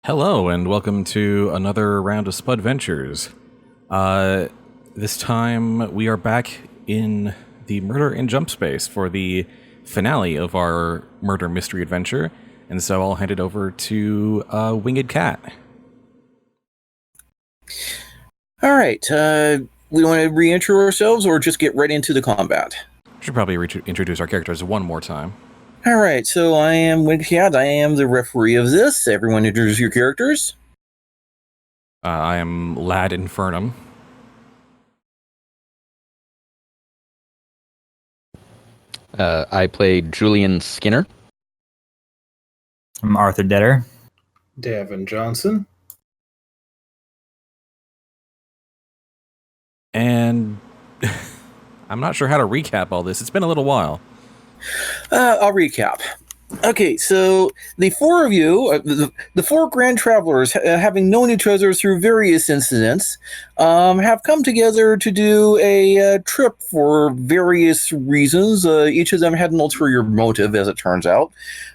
Hello, and welcome to another round of Spudventures. This time we are back in the Murder in Jumpspace for the finale of our murder mystery adventure, and so I'll hand it over to Winged Cat. All right, we want to reintro ourselves or just get right into the combat? Should probably introduce our characters one more time. All right, so I am Winged Cat. I am the referee of this. Everyone introduce your characters. I am Lad Infernum. I played Julian Skinner. I'm Arthur Dedher. Davven Johnson. And I'm not sure how to recap all this. It's been a little while. I'll recap. Okay, so the four of you, the four grand travelers, having known each other through various incidents, have come together to do a trip for various reasons. Each of them had an ulterior motive, as it turns out,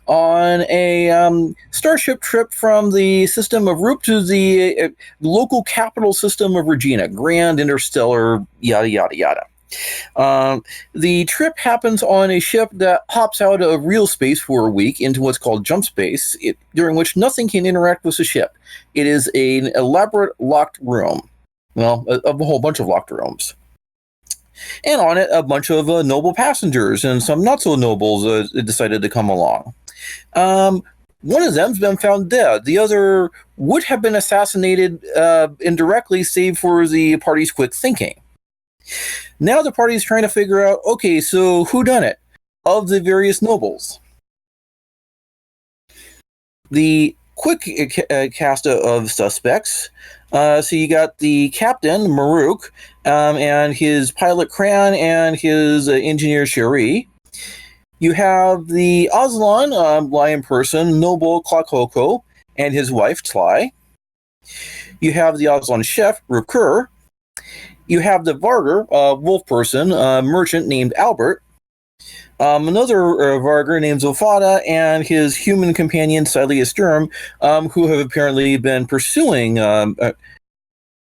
on a starship trip from the system of Roop to the local capital system of Regina, Grand Interstellar, yada, yada, yada. The trip happens on a ship that hops out of real space for a week into what's called Jumpspace, during which nothing can interact with the ship. It is an elaborate locked room. Well, a whole bunch of locked rooms. And on it, a bunch of noble passengers and some not-so-nobles decided to come along. One of them's been found dead. The other would have been assassinated indirectly, save for the party's quick thinking. Now the party's trying to figure out, okay, so who done it of the various nobles? The quick cast of suspects. So you got the captain, Maruk, and his pilot, Kran, and his engineer, Cherie. You have the Aslan, lion person, noble Klakoko, and his wife, Tly. You have the Aslan chef, Rukur. You have the Varger, wolf person, merchant named Albert. Another Varger named Zofada, and his human companion, Silia Sturm, who have apparently been pursuing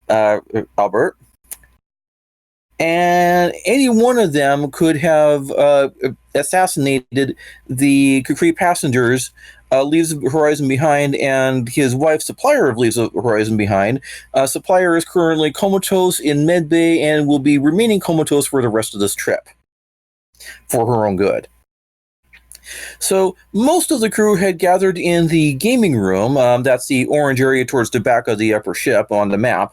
Albert. And any one of them could have assassinated the Kukri passengers, leaves the Horizon behind, and his wife, Supplier, leaves the Horizon behind. Supplier is currently comatose in medbay and will be remaining comatose for the rest of this trip, for her own good. So most of the crew had gathered in the gaming room, that's the orange area towards the back of the upper ship on the map,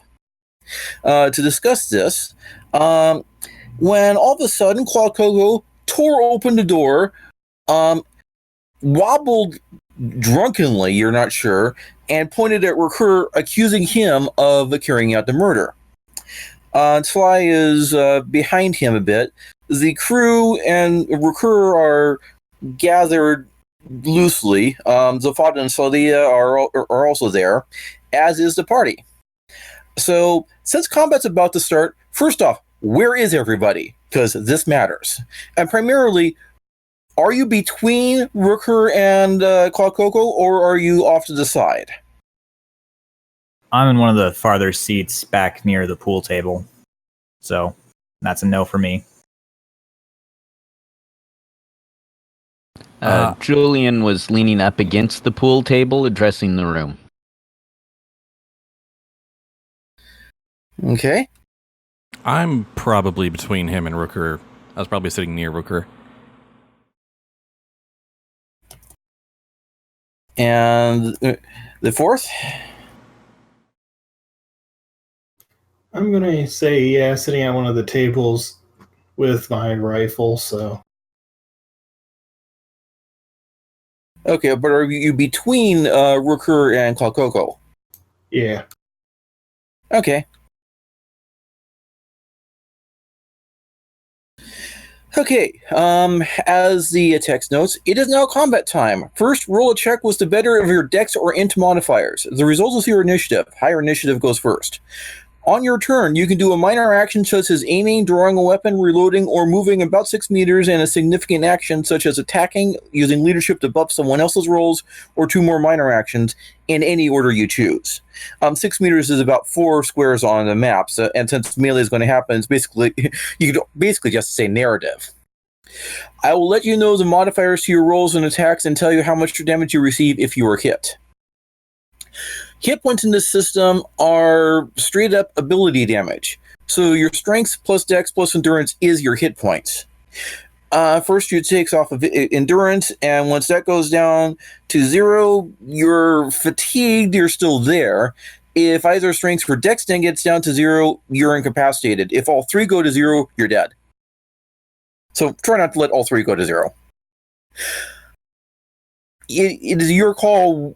to discuss this, when all of a sudden Qualcogo tore open the door, wobbled drunkenly, you're not sure, and pointed at Rukur, accusing him of carrying out the murder. Tly is behind him a bit. The crew and Rukur are gathered loosely. Zafad and Salia are also there, as is the party. So, since combat's about to start, first off, where is everybody? Because this matters. And primarily, are you between Rukur and Klakoko, or are you off to the side? I'm in one of the farther seats back near the pool table. So that's a no for me. Julian was leaning up against the pool table, addressing the room. Okay. I'm probably between him and Rooker. I was probably sitting near Rooker. And the fourth? I'm going to say, yeah, sitting at one of the tables with my rifle, so. Okay, but are you between Rukur and Klakoko? Yeah. Okay. Okay, as the text notes, it is now combat time. First, roll a check with the better of your dex or int modifiers. The result is your initiative. Higher initiative goes first. On your turn, you can do a minor action such as aiming, drawing a weapon, reloading, or moving about 6 meters, and a significant action such as attacking, using leadership to buff someone else's rolls, or 2 more minor actions in any order you choose. 6 meters is about 4 squares on the map, so, and since melee is going to happen, it's basically you could basically just say narrative. I will let you know the modifiers to your rolls and attacks and tell you how much damage you receive if you are hit. Hit points in this system are straight up ability damage. So your strength plus dex plus endurance is your hit points. First, you take off of endurance, and once that goes down to 0, you're fatigued, you're still there. If either strength or dex then gets down to 0, you're incapacitated. If all 3 go to 0, you're dead. So try not to let all 3 go to 0. It is your call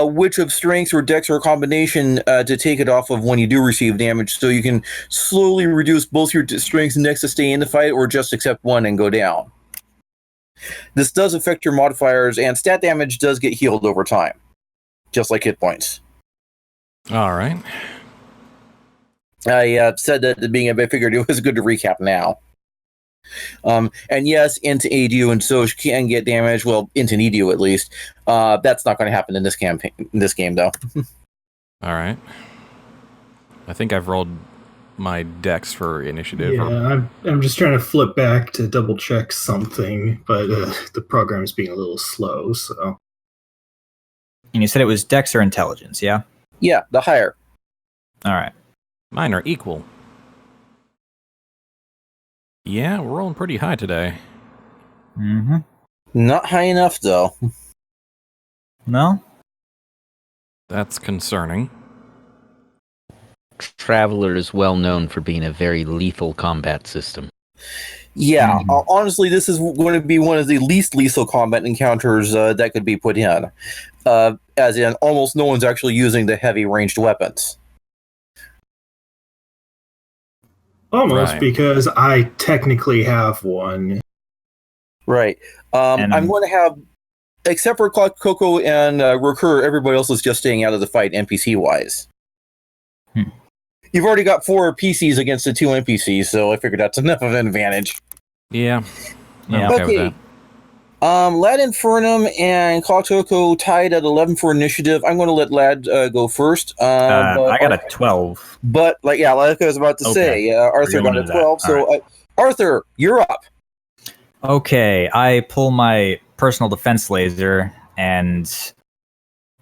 which of strengths or dex or a combination to take it off of when you do receive damage, so you can slowly reduce both your strengths and dex to stay in the fight, or just accept one and go down. This does affect your modifiers, and stat damage does get healed over time, just like hit points. All right. I said that at the beginning, but I figured it was good to recap now. And yes, into aid you, and so can get damage. Well, into need you at least. That's not going to happen in this campaign. In this game, though. All right. I think I've rolled my dex for initiative. Yeah, I'm just trying to flip back to double check something, but the program's being a little slow. So. And you said it was Dex or Intelligence, yeah? Yeah, the higher. All right. Mine are equal. Yeah, we're rolling pretty high today. Mm-hmm. Not high enough, though. No? That's concerning. Traveler is well known for being a very lethal combat system. Yeah, honestly, this is going to be one of the least lethal combat encounters that could be put in. As in, almost no one's actually using the heavy ranged weapons. Almost, Right. because I technically have one. Right. I'm going to have, except for Coco and Recur, everybody else is just staying out of the fight NPC-wise. You've already got 4 PCs against the 2 NPCs, so I figured that's enough of an advantage. Yeah. Yeah. I'm okay Okay. with that. Lad Infernum and Coco tied at 11 for initiative. I'm going to let Lad go first. I got a 12. But, like I was about to say, Arthur You're got going a to that. 12. So, Arthur, you're up. Okay, I pull my personal defense laser and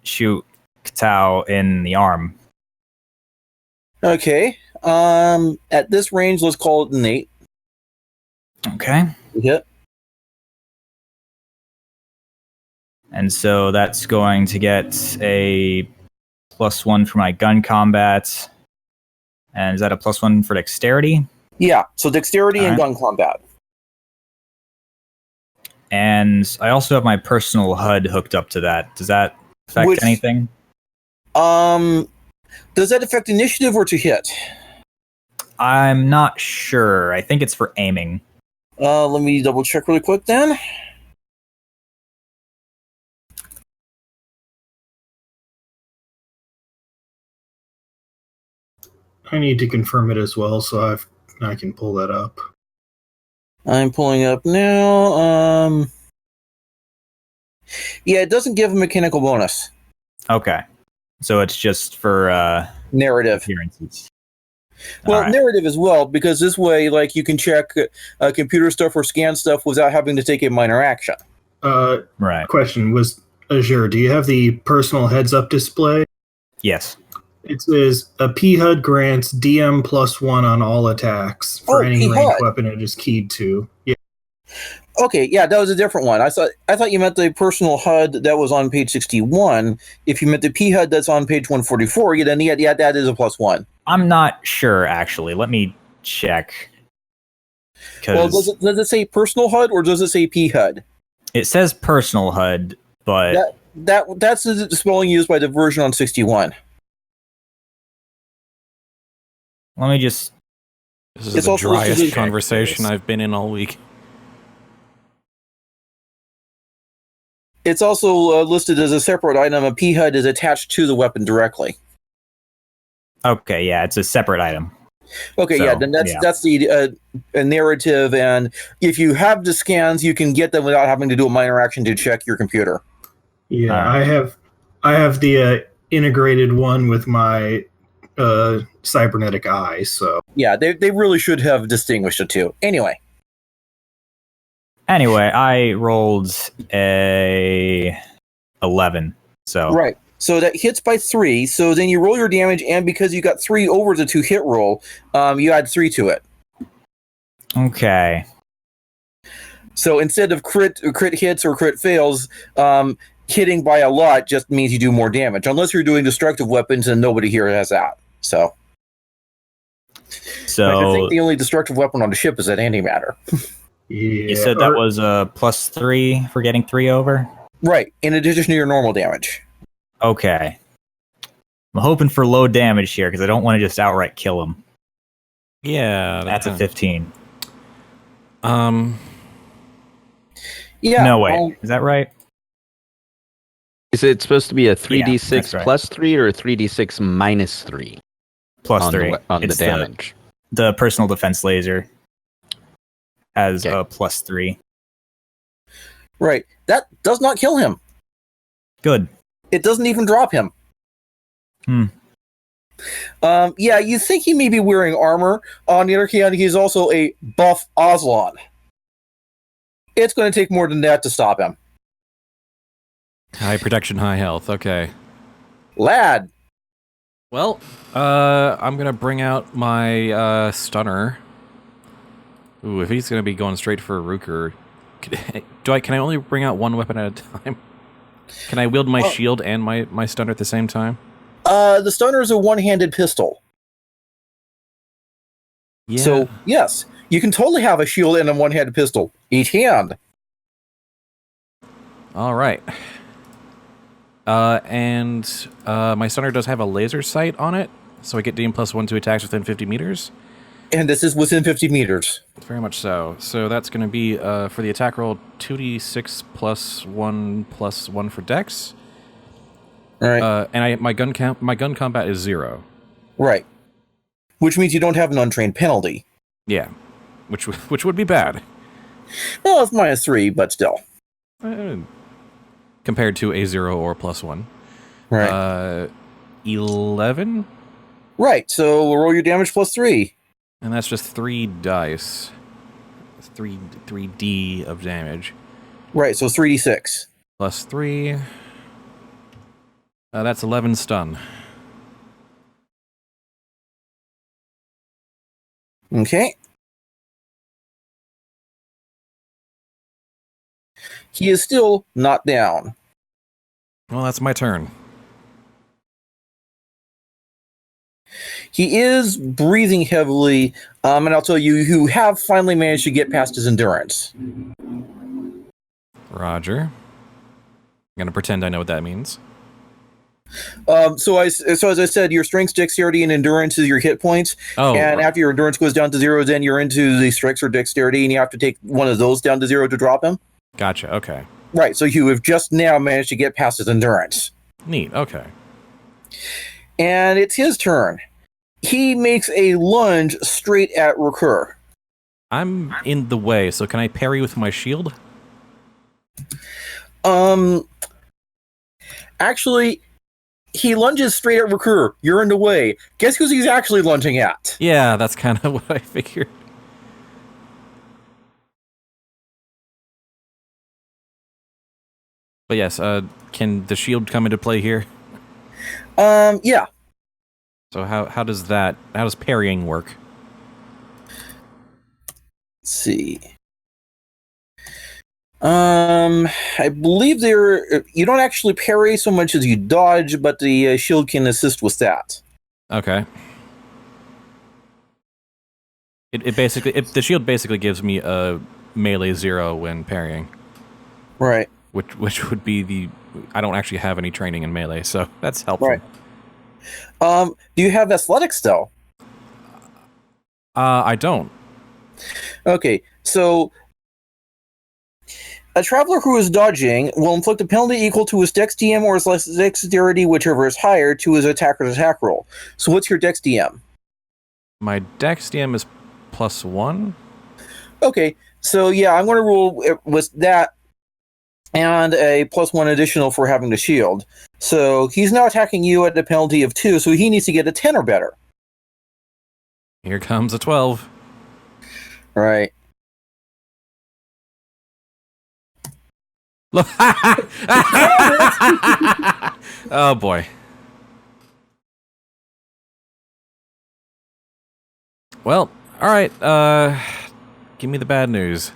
shoot Katao in the arm. Okay. At this range, let's call it an 8. Okay. Hit. And so that's going to get a +1 for my gun combat. And is that a +1 for dexterity? Yeah, so dexterity and gun combat. And I also have my personal HUD hooked up to that. Does that affect anything? Does that affect initiative or to hit? I'm not sure. I think it's for aiming. Let me double check really quick then. I need to confirm it as well, so I can pull that up. I'm pulling up now. Yeah, it doesn't give a mechanical bonus. Okay. So it's just for Narrative. appearances. Well, Alright. narrative as well, because this way, like, you can check computer stuff or scan stuff without having to take a minor action. Right. Question, was Azure, do you have the personal heads-up display? Yes. It says, a PHUD grants DM +1 on all attacks for any PHUD. ranged weapon it is keyed to. Yeah. Okay, yeah, that was a different one. I thought you meant the personal HUD that was on page 61. If you meant the PHUD that's on page 144, then yeah, that is a +1. I'm not sure, actually. Let me check. Well, does it say personal HUD or does it say PHUD? It says personal HUD, but That's the spelling used by the version on 61. let me just... This is It's the also driest listed as- conversation I've been in all week. It's also listed as a separate item. A PHUD is attached to the weapon directly. Okay, yeah, it's a separate item. Okay, So, yeah, then that's the narrative, and if you have the scans, you can get them without having to do a minor action to check your computer. Yeah, Alright. I have the integrated one with my cybernetic eye. So Yeah, they really should have distinguished the two. Anyway, I rolled a 11. So right. So that hits by 3. So then you roll your damage, and because you got 3 over the 2 hit roll, you add 3 to it. Okay. So instead of crit hits or crit fails, hitting by a lot just means you do more damage. Unless you're doing destructive weapons, and nobody here has that. So I think the only destructive weapon on the ship is that antimatter. yeah, you said that was a +3 for getting 3 over? Right, in addition to your normal damage. Okay. I'm hoping for low damage here because I don't want to just outright kill him. Yeah, That's a 15. Yeah. No, wait. Is that right? Is it supposed to be a 3d6 that's right. plus 3 or a 3d6 minus 3 Plus 3. on the It's damage? The personal defense laser has Okay. a +3. Right. That does not kill him. Good. It doesn't even drop him. Yeah, you think he may be wearing armor. On the other hand, he's also a buff Oslon. It's going to take more than that to stop him. High protection, high health. Okay. Lad. Well, I'm gonna bring out my stunner. Ooh, if he's gonna be going straight for a Rooker, can I only bring out one weapon at a time? Can I wield my shield and my stunner at the same time? The stunner is a one-handed pistol. Yeah. So, yes, you can totally have a shield and a one-handed pistol. Each hand. All right. And my stunner does have a laser sight on it, so I get deemed +1 to attacks within 50 meters. And this is within 50 meters. Very much so. So that's going to be, for the attack roll, 2d6 +1 for dex. Right. And my gun combat is 0. Right. Which means you don't have an untrained penalty. Yeah. Which would be bad. Well, it's -3, but still. Compared to a 0 or +1. Right. 11? Right, so we'll roll your damage +3. And that's just 3 dice. 3d of damage. Right, so 3d6. +3. That's 11 stun. Okay. He is still not down. Well, that's my turn. He is breathing heavily, and I'll tell you, you have finally managed to get past his endurance. Roger. I'm going to pretend I know what that means. So as I said, your strength, dexterity, and endurance is your hit points. Oh, and after your endurance goes down to 0, then you're into the strength or dexterity, and you have to take one of those down to 0 to drop him. gotcha. Okay. Right, so you have just now managed to get past his endurance. Neat. Okay. And it's his turn. He makes a lunge straight at Recur. I'm in the way, so can I parry with my shield? Actually, he lunges straight at Recur. You're in the way. Guess who he's actually lunging at? Yeah, that's kind of what I figured. But yes, can the shield come into play here? Yeah. So how does parrying work? Let's see. I believe you don't actually parry so much as you dodge, but the shield can assist with that. Okay. The shield basically gives me a melee 0 when parrying. Right. Which would be I don't actually have any training in melee, so that's helpful. Right. Do you have athletics though? I don't. Okay, so A traveler who is dodging will inflict a penalty equal to his Dex DM or his dexterity, whichever is higher, to his attacker's attack roll. So what's your Dex DM? My Dex DM is +1. Okay, so yeah, I'm going to rule it with that and a +1 additional for having the shield. So he's now attacking you at a penalty of 2, so he needs to get a 10 or better. Here comes a 12. Right. Oh boy. Well, all right. Give me the bad news.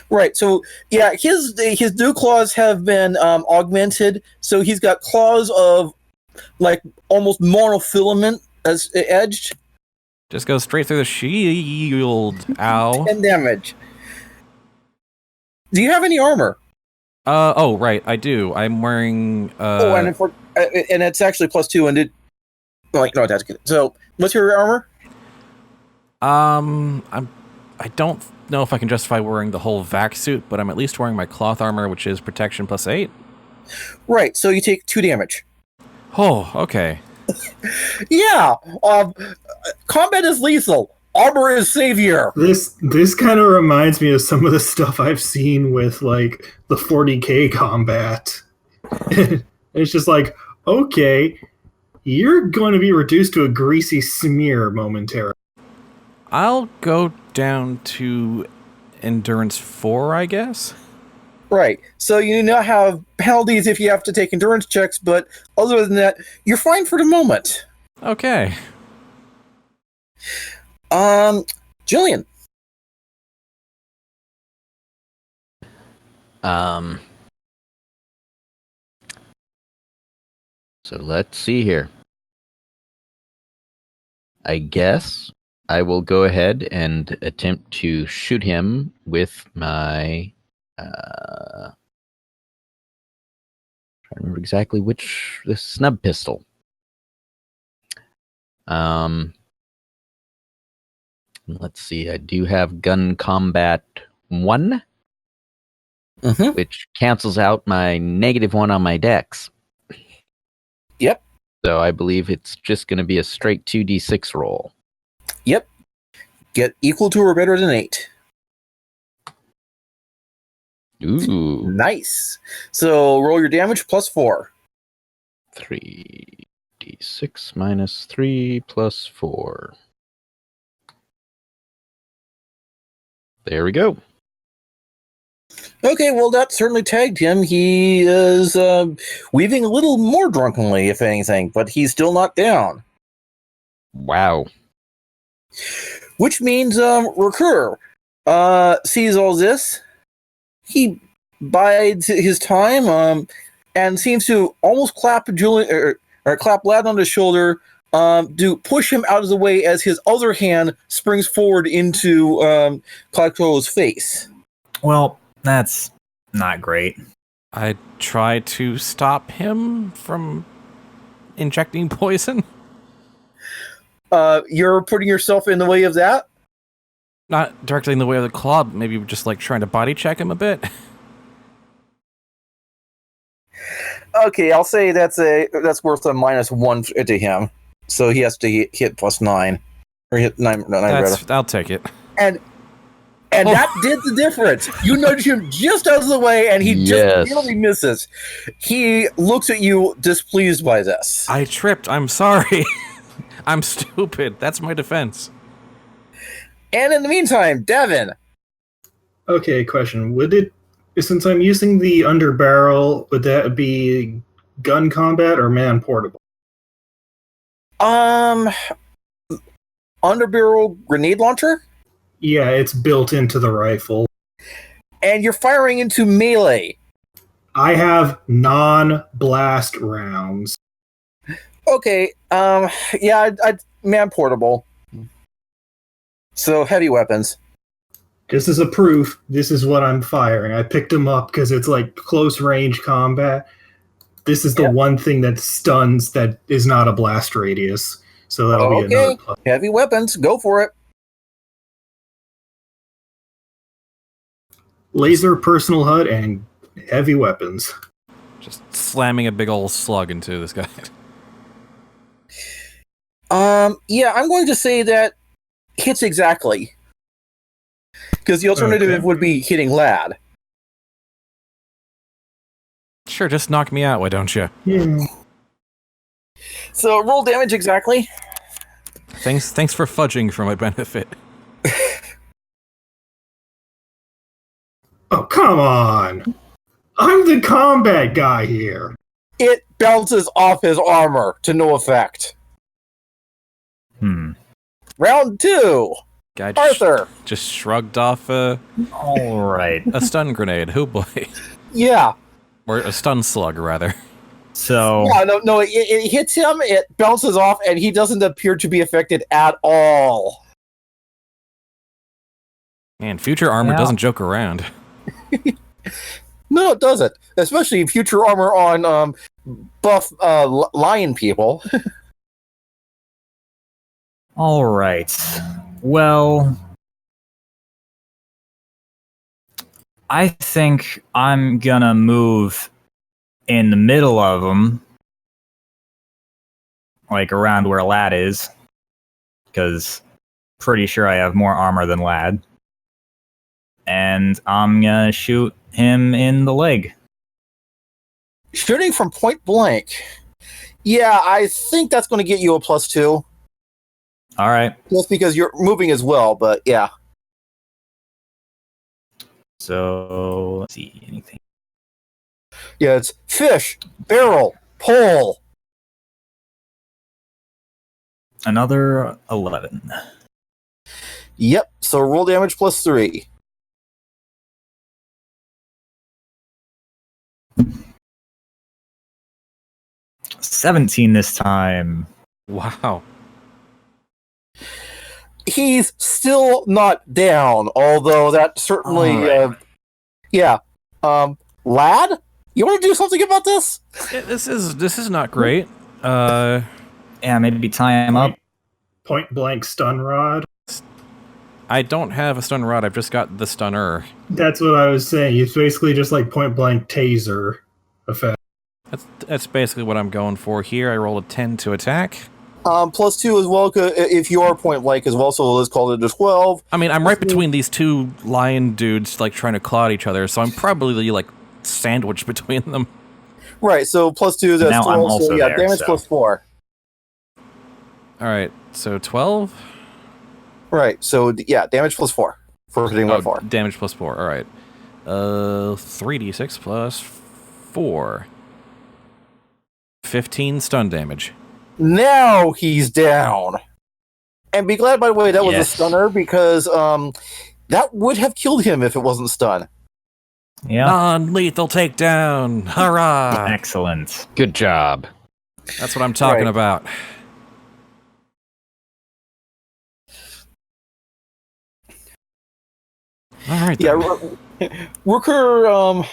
Right. So yeah, his dew claws have been augmented. So he's got claws of like almost monofilament as edged. Just go straight through the shield. Ow. 10 damage. Do you have any armor? Oh right, I do. I'm wearing. And it's actually +2, and it. Like no, that's good. So what's your armor? I don't know if I can justify wearing the whole vac suit, but I'm at least wearing my cloth armor, which is protection +8. Right. So you take 2 damage. Oh, okay. Yeah. Combat is lethal. Armor is savior. This kind of reminds me of some of the stuff I've seen with like the 40k combat. It's just like, okay, you're going to be reduced to a greasy smear momentarily. I'll go down to endurance 4, I guess. Right. So you now have penalties if you have to take endurance checks, but other than that, you're fine for the moment. Okay. Julian. So let's see here. I guess I will go ahead and attempt to shoot him with my trying to remember exactly which the snub pistol. Let's see. I do have gun combat 1, which cancels out my -1 on my dex. Yep. So I believe it's just going to be a straight 2d6 roll. Yep. Get equal to or better than 8. Ooh. Nice. So roll your damage +4. 3d6 minus 3 plus 4. There we go. Okay, well, that certainly tagged him. He is weaving a little more drunkenly, if anything, but he's still not down. Wow. Which means Recur sees all this. He bides his time and seems to almost clap Julian or clap Lad on the shoulder to push him out of the way as his other hand springs forward into Clacto's face. Well, that's not great. I try to stop him from injecting poison. You're putting yourself in the way of that? Not directly in the way of the claw, but maybe just like trying to body check him a bit. Okay, I'll say that's worth a -1 to him. So he has to hit +9. Or hit 9 rather. I'll take it. And that did the difference. You nudge him just out of the way, and he just barely misses. He looks at you displeased by this. I tripped. I'm sorry. I'm stupid. That's my defense. And in the meantime, Davven. Okay, question. Since I'm using the underbarrel, would that be gun combat or man portable? Underbarrel grenade launcher? Yeah, it's built into the rifle. And you're firing into melee. I have non-blast rounds. Okay, yeah, I'd man portable. So heavy weapons. Just as a proof, this is what I'm firing. I picked them up because it's like close range combat. This is the one thing that stuns that is not a blast radius. So that'll be another plus. Heavy weapons, go for it. laser personal HUD and heavy weapons. Just slamming a big old slug into this guy. Yeah, I'm going to say that hits exactly. Because the alternative would be hitting Lad. Sure, just knock me out, why don't you? Yeah. So roll damage exactly. Thanks for fudging for my benefit. Oh, come on! I'm the combat guy here. It bounces off his armor to no effect. Round 2. Guy Arthur. just shrugged off a All right. stun grenade. Oh boy. Yeah. Or a stun slug, rather. So Yeah, no, it hits him, it bounces off, and he doesn't appear to be affected at all. Man, future armor Yeah. doesn't joke around. No, it doesn't. Especially future armor on buff lion people. all right. Well, I think I'm gonna move in the middle of them, like around where Lad is, because pretty sure I have more armor than Lad. And I'm gonna shoot him in the leg. Shooting from point blank. Yeah, I think that's going to get you a +2. All right. Just because you're moving as well, but yeah. So let's see anything. Yeah, it's fish, barrel, pole. Another 11. Yep, so roll damage +3. $17 this time. Wow. He's still not down, although that certainly, All right. yeah. Lad, you want to do something about this? Yeah, this is not great. Yeah, maybe tie him up. Point blank stun rod. I don't have a stun rod, I've just got the stunner. That's what I was saying. It's basically just like point blank taser effect. That's basically what I'm going for here. I rolled a 10 to attack. +2 as well, if you are point blank as well, so let's call it a 12. I mean, I'm right between these two lion dudes, like, trying to claw at each other, so I'm probably, like, sandwiched between them. Right, so +2, that's Now 12, I'm so also yeah, there, damage so. +4. Alright, so 12? Right, so yeah, damage +4 for hitting by 4. Damage +4, alright. 3d6 plus 4. 15 stun damage. Now he's down. And be glad, by the way, that was a Yes. stunner, because that would have killed him if it wasn't stun. Yeah. Non-lethal takedown! Hurrah! Excellent. Good job. That's what I'm talking Right. about. Alright, Yeah, then. Rooker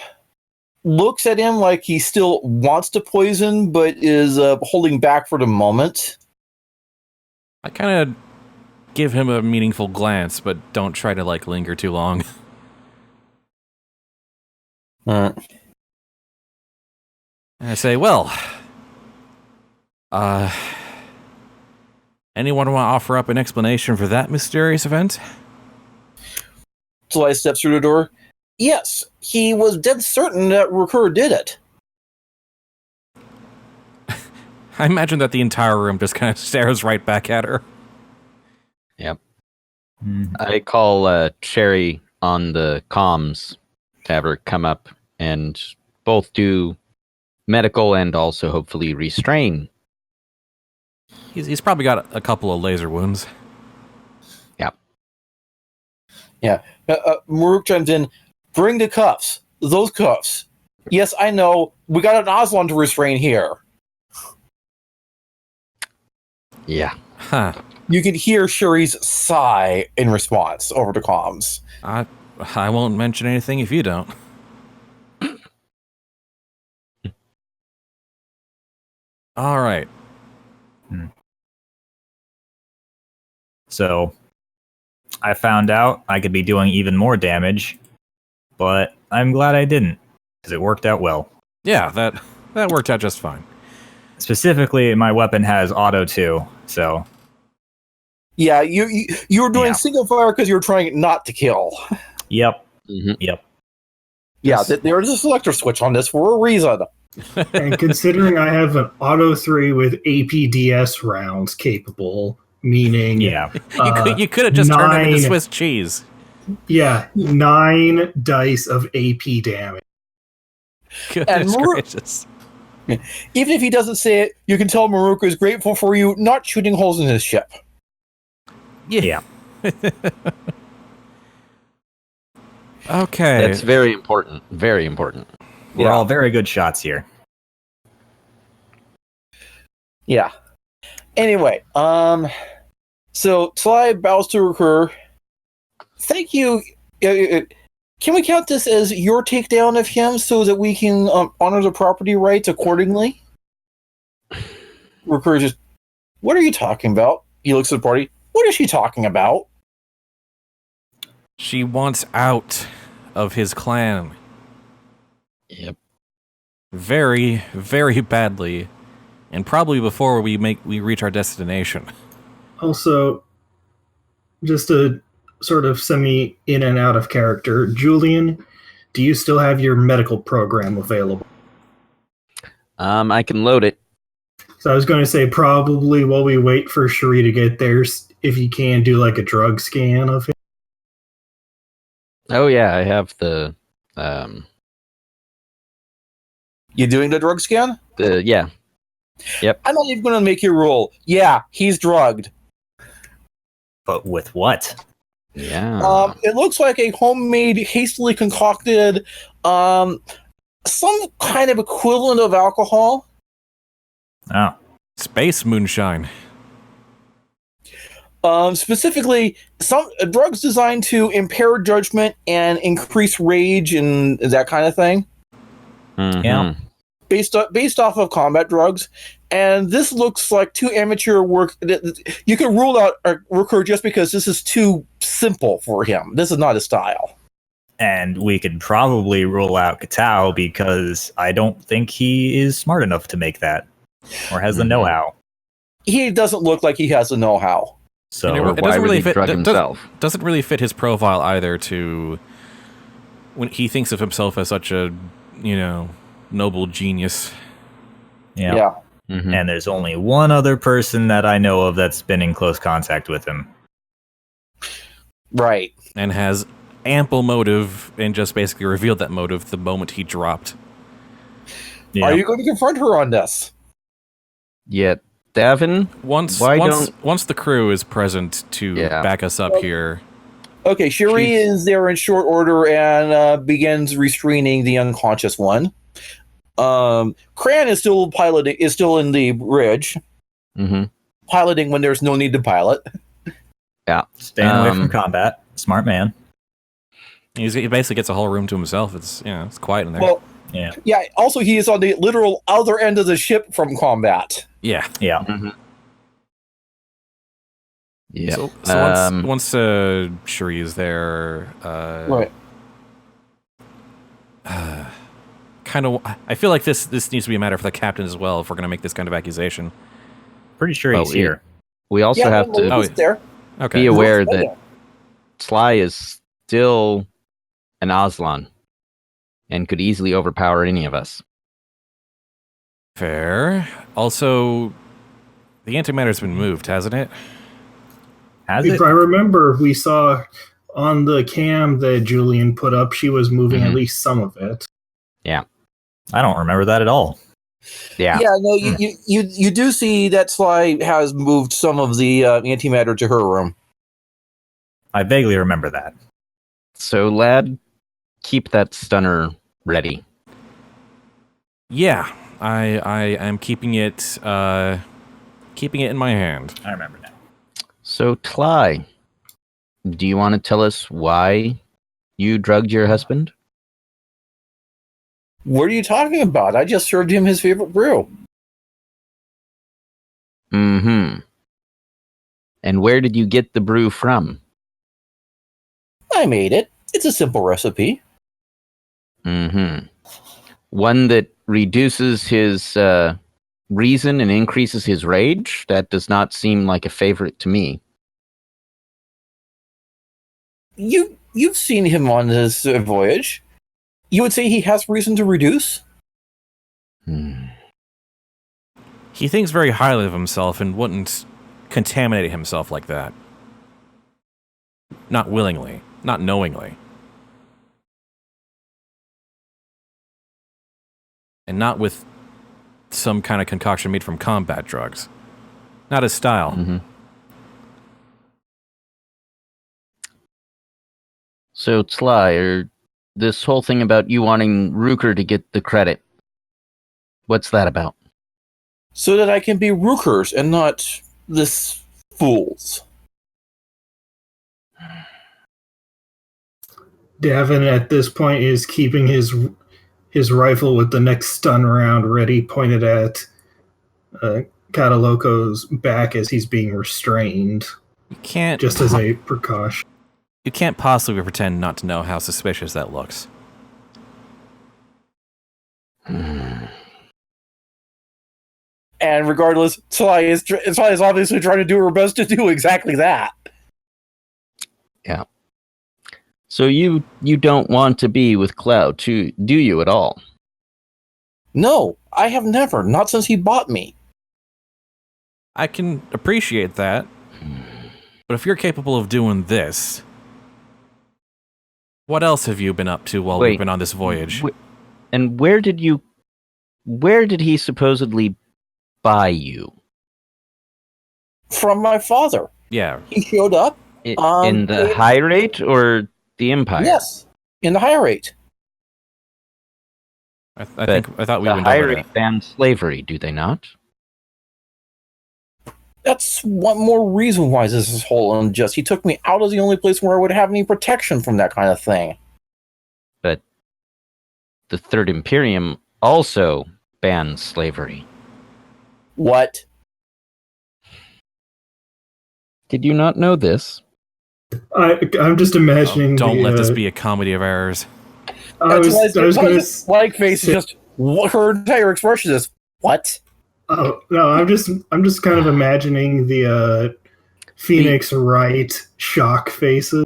looks at him like he still wants to poison, but is holding back for the moment. I kind of give him a meaningful glance, but don't try to, like, linger too long. And I say, well, anyone want to offer up an explanation for that mysterious event? Sly steps through the door. Yes, he was dead certain that Rooker did it. I imagine that the entire room just kind of stares right back at her. Yep. Mhm. I call Cherry on the comms to have her come up and both do medical and also hopefully restrain. He's probably got a couple of laser wounds. Maruk chimes in, bring the cuffs. Those cuffs. Yes, I know. We got an Oslon to restrain here. Yeah. Huh. You can hear Shuri's sigh in response over the comms. I won't mention anything if you don't. All right. So I found out I could be doing even more damage but I'm glad I didn't, because it worked out well. Yeah, that worked out just fine. Specifically, my weapon has auto too, so Yeah, you were doing Yeah. single fire because you were trying not to kill. yep, Mhm. yep. Yeah, Yes. there is a selector switch on this for a reason. And considering I have an auto 3 with APDS rounds capable, meaning Yeah, You could have just turned him into 9 Swiss cheese. 9 dice of AP damage. Goodness Maru- gracious. Even if he doesn't say it, you can tell Maruka is grateful for you not shooting holes in his ship. yeah. Okay. That's very important. Very important. We're Yeah. all very good shots here. Yeah. Anyway, so Sly bows to recur. Thank you. Can we count this as your takedown of him so that we can honor the property rights accordingly? Recur just, what are you talking about? He looks at the party. What is she talking about? She wants out of his clan Yep. very, very badly, and probably before we reach our destination. Also, just a sort of semi in and out of character, Julian, do you still have your medical program available? I can load it. So I was going to say probably while we wait for Cherie to get there, if you can do like a drug scan of him. Oh yeah, I have the You doing the drug scan? yeah. I'm not even going to make you roll. Yeah, he's drugged. But with what? Yeah. It looks like a homemade, hastily concocted, some kind of equivalent of alcohol. Oh, Space moonshine. Specifically, some drugs designed to impair judgment and increase rage and that kind of thing, Mhm. yeah. based off of combat drugs. And this looks like too amateur work. You can rule out Recur just because this is too simple for him. This is not his style. And we could probably rule out Katao because I don't think he is smart enough to make that or has the Mhm. know-how. He doesn't look like he has the know-how. So And Or it why doesn't would really he fit. drug doesn't- himself? Doesn't really fit his profile either. To when he thinks of himself as such a noble genius. yeah. Mhm. And there's only one other person that I know of that's been in close contact with him. Right. And has ample motive, and just basically revealed that motive the moment he dropped. Yeah. Are you going to confront her on this? Yet, Davven, Once Why once the crew is present to Yeah. back us up here. Okay, Cherie She's- is there in short order and begins restraining the unconscious one. Cran is still piloting. Is still in the bridge, Mhm. piloting when there's no need to pilot. Staying away from Um, combat. Smart man. He basically gets a whole room to himself. It's it's quiet in there. Well, Yeah. yeah. Also, he is on the literal other end of the ship from combat. yeah. Yeah. Mhm. Yeah. So once Cherie is there, Right. kind of. I feel like this needs to be a matter for the captain as well if we're going to make this kind of accusation. Pretty sure he's Oh, here. We also have to Oh, He's there. Okay. be aware He's that Sly is still an Aslan and could easily overpower any of us. Fair. Also, the antimatter's been moved, hasn't it? Has If it? I remember, we saw on the cam that Julian put up, she was moving Mhm. at least some of it. I don't remember that at all. Yeah. Yeah, no, you do see that Sly has moved some of the antimatter to her room. I vaguely remember that. So, Lad, keep that stunner ready. Yeah. I am keeping it in my hand. I remember now. So, Tly, do you want to tell us why you drugged your husband? What are you talking about? I just served him his favorite brew. Mm-hmm. And where did you get the brew from? I made it. It's a simple recipe. Mm-hmm. One that reduces his reason and increases his rage? That does not seem like a favorite to me. You've seen him on this voyage. You would say he has reason to reduce? He thinks very highly of himself and wouldn't contaminate himself like that. Not willingly, not knowingly. And not with some kind of concoction made from combat drugs. Not his style. Mm-hmm. So, Sly, this whole thing about you wanting Rooker to get the credit, what's that about? So that I can be Rookers and not this fools. Davven at this point is keeping his rifle with the next stun round ready, pointed at Cataloco's back as he's being restrained. You can't... Just as a precaution. You can't possibly pretend not to know how suspicious that looks. And regardless, Sly is obviously trying to do her best to do exactly that. Yeah. So you don't want to be with Cloud, do you at all? No, I have never. Not since he bought me. I can appreciate that. But if you're capable of doing this, what else have you been up to while we've been on this voyage? And where did he supposedly buy you? From my father. Yeah. He showed up. In the high rate or the Empire? Yes, in the high rate. I thought we the went high over rate that. ban slavery, do they not? That's one more reason why this is whole unjust. He took me out of the only place where I would have any protection from that kind of thing. But the Third Imperium also bans slavery. What? Did you not know this? I'm just imagining. Don't let this be a comedy of errors. I was going to. Like face is just her entire expression is what? Oh no! I'm just kind of imagining the Phoenix Wright shock faces.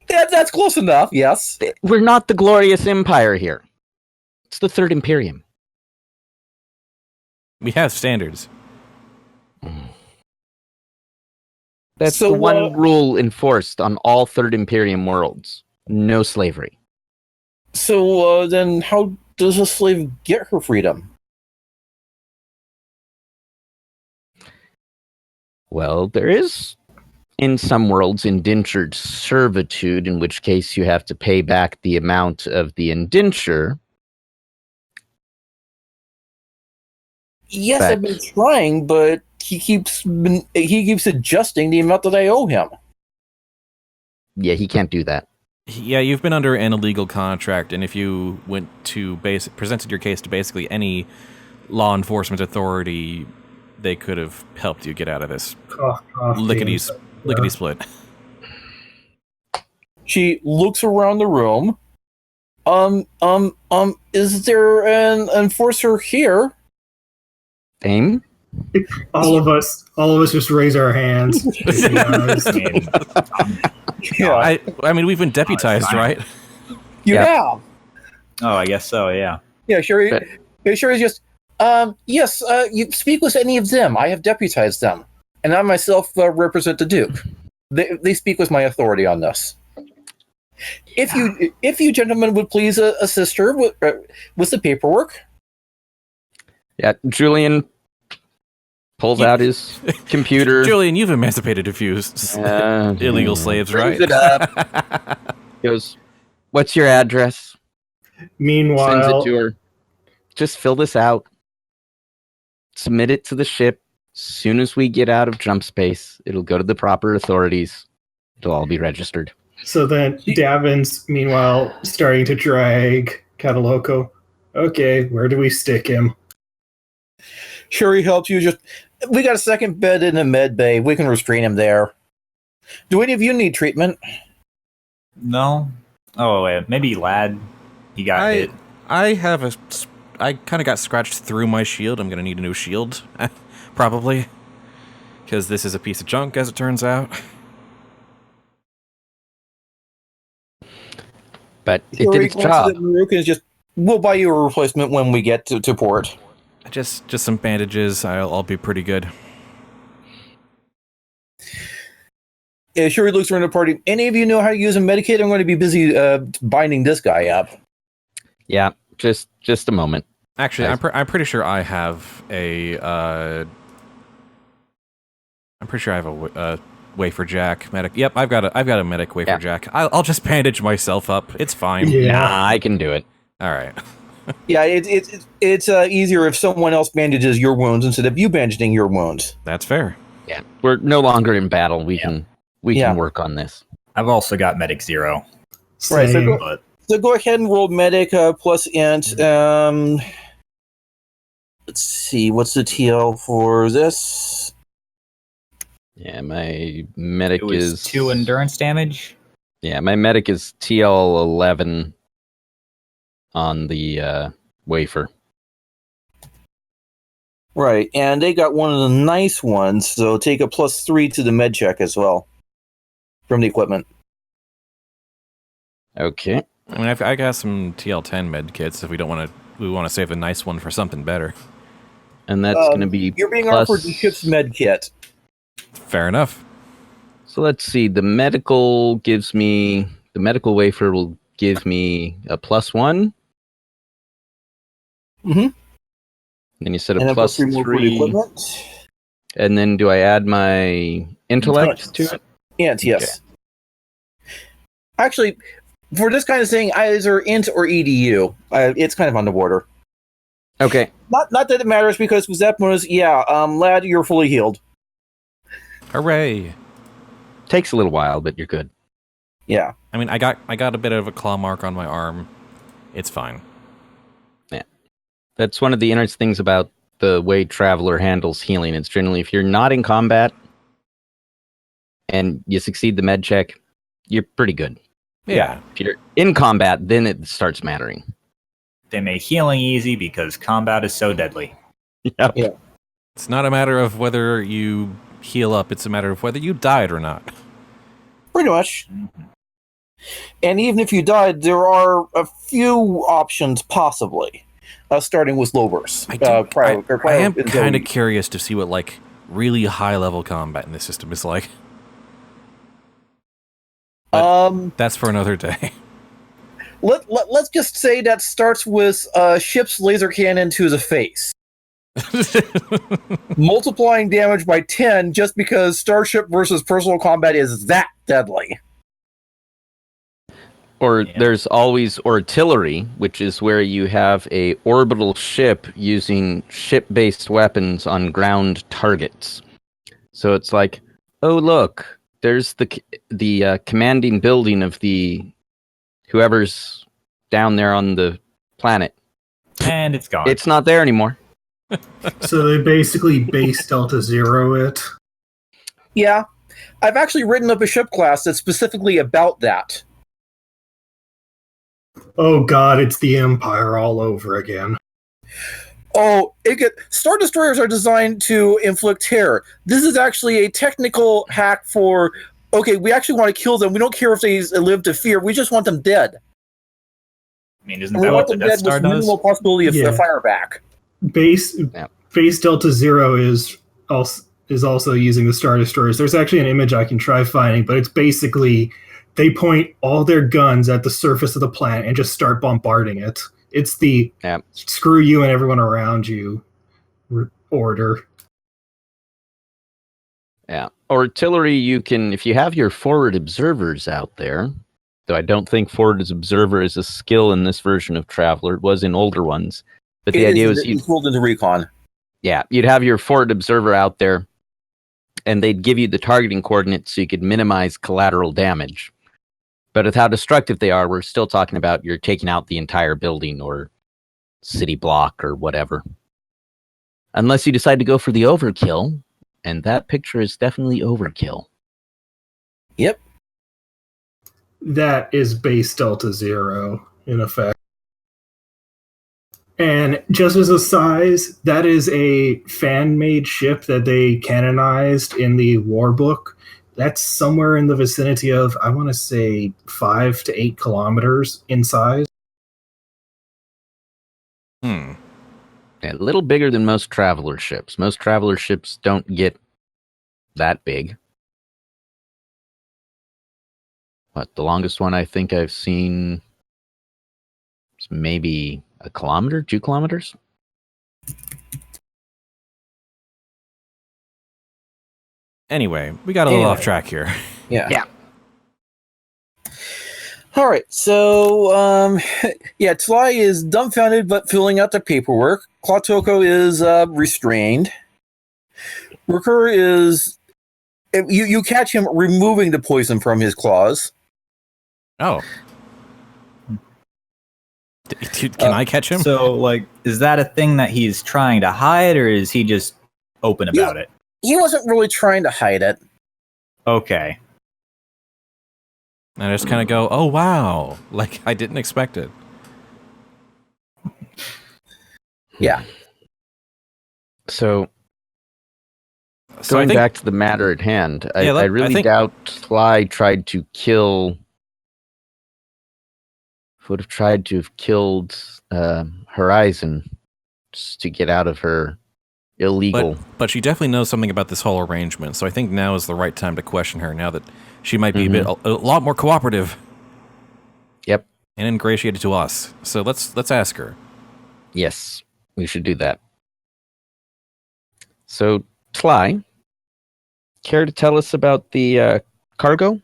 That's close enough. Yes. We're not the glorious Empire here. It's the Third Imperium. We have standards. That's So, the one rule enforced on all Third Imperium worlds. No slavery. So then how does a slave get her freedom? Well, there is, in some worlds, indentured servitude, in which case you have to pay back the amount of the indenture. Yes, But- I've been trying, but he keeps adjusting the amount that I owe him. Yeah, he can't do that. Yeah, you've been under an illegal contract, and if you went to presented your case to basically any law enforcement authority, they could have helped you get out of this lickety split. She looks around the room. Is there an enforcer here? Aim? All of us just raise our hands. To be honest. Yeah, I mean, we've been deputized, right? you Yeah. have. Oh, I guess so, yeah. Yeah, sure. But- Sure is just. Yes. You speak with any of them. I have deputized them, and I myself represent the Duke. They speak with my authority on this. If you gentlemen would please assist her with the paperwork. Yeah, Julian pulls out his computer. Julian, you've emancipated a few illegal slaves, right? Brings it up. Goes, what's your address? Sends Meanwhile, it to her. Just fill this out. Submit it to the ship. As soon as we get out of jump space, it'll go to the proper authorities. It'll all be registered. so then Davven's meanwhile starting to drag Cataloco. Okay, where do we stick him? Sure, he helps you. We got a second bed in the med bay. We can restrain him there. Do any of you need treatment? No? Oh, wait, maybe Lad. He got hit. I kind of got scratched through my shield. I'm going to need a new shield, probably. Because this is a piece of junk, as it turns out. But it did its job. We'll buy you a replacement when we get to port. Just some bandages. I'll be pretty good. Yeah, Shuri looks around the party. Any of you know how to use a medikit? I'm going to be busy binding this guy up. Yeah, just a moment. Actually, I'm pretty sure I have a. I'm pretty sure I have a wafer jack medic. Yep, I've got a medic wafer jack. I'll just bandage myself up. It's fine. Yeah. Nah, I can do it. All right. Yeah, it's easier if someone else bandages your wounds instead of you bandaging your wounds. That's fair. Yeah, we're no longer in battle. We can work on this. I've also got medic 0. Right, Same. so go ahead and roll medic plus int. Let's see, what's the TL for this? Yeah, my medic It was is 2 endurance damage. Yeah, my medic is TL 11 on the wafer. Right, and they got one of the nice ones, so take a +3 to the med check as well from the equipment. Okay. I mean, I got some TL10 med kits if we want to save a nice one for something better. And that's going to be you're being plus... offered the ship's med kit. Fair enough. So let's see. The medical wafer will give me a +1. Mm-hmm. Then you said a and +3. more for the equipment. And then do I add my intellect to it? Int, yes. Okay. Actually, for this kind of thing, either int or edu. It's kind of on the border. Okay. Not that it matters because with Zepmos, Lad, you're fully healed. Hooray! Takes a little while, but you're good. Yeah. I mean, I got a bit of a claw mark on my arm. It's fine. Yeah. That's one of the interesting things about the way Traveler handles healing. It's generally if you're not in combat and you succeed the med check, you're pretty good. Yeah. If you're in combat, then it starts mattering. They make healing easy because combat is so deadly. Yep. Yeah. It's not a matter of whether you heal up, it's a matter of whether you died or not. Pretty much. Mm-hmm. And even if you died, there are a few options possibly, starting with Lobers. I am kind of curious to see what like really high level combat in this system is like. But that's for another day. Let's just say that starts with ship's laser cannon to the face. Multiplying damage by 10 just because starship versus personal combat is that deadly. Or there's always artillery, which is where you have a orbital ship using ship-based weapons on ground targets. So it's like, oh look, there's the commanding building of the whoever's down there on the planet, and it's gone. It's not there anymore. So they basically base Delta Zero it. Yeah, I've actually written up a ship class that's specifically about that. Oh god, it's the Empire all over again. Oh, Star Destroyers are designed to inflict terror. This is actually a technical hack for, okay, we actually want to kill them. We don't care if they live to fear. We just want them dead. I mean, isn't that what the Death Star does? Minimal possibility of fire back. Base Delta Zero is also using the Star Destroyers. There's actually an image I can try finding, but it's basically they point all their guns at the surface of the planet and just start bombarding it. It's the screw you and everyone around you order. Yeah. Artillery, you can, if you have your forward observers out there, though I don't think forward observer is a skill in this version of Traveler. It was in older ones. But the idea was you'd rolled into recon. Yeah, you'd have your forward observer out there, and they'd give you the targeting coordinates so you could minimize collateral damage. But with how destructive they are, we're still talking about you're taking out the entire building or city block or whatever. Unless you decide to go for the overkill, and that picture is definitely overkill. Yep. That is base Delta Zero, in effect. And just as a size, that is a fan-made ship that they canonized in the war book. That's somewhere in the vicinity of, I want to say, 5 to 8 kilometers in size. Hmm. A little bigger than most traveler ships. Most traveler ships don't get that big. But the longest one I think I've seen is maybe a kilometer, 2 kilometers. Anyway, we got a little off track here. Yeah. Yeah. All right. So, Tlai is dumbfounded but filling out the paperwork. Klotoko is restrained. Rukur is... You catch him removing the poison from his claws. Oh. Can I catch him? So, like, is that a thing that he's trying to hide, or is he just open about it? He wasn't really trying to hide it. Okay. And I just kind of go, oh, wow. Like, I didn't expect it. Yeah. So So I going think, back to the matter at hand, Yeah, I really doubt Sly tried to kill. Would have tried to have killed Horizon just to get out of her illegal. but she definitely knows something about this whole arrangement. So I think now is the right time to question her. Now that she might be a lot more cooperative. Yep. And ingratiated to us. So let's ask her. Yes, we should do that. So, Sly, care to tell us about the cargo?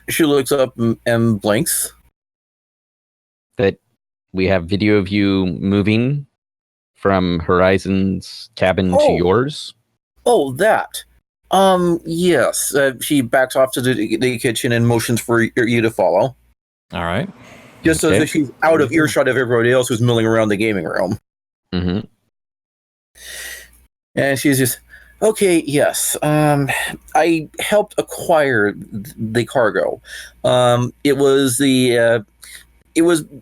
She looks up and blinks. That we have video of you moving from Horizon's cabin to yours? Oh, that. Yes. She backs off to the kitchen and motions for you to follow. All right. Just so that she's out of earshot of everybody else who's milling around the gaming room. Mm-hmm. And she's just, okay, yes. I helped acquire the cargo. It was the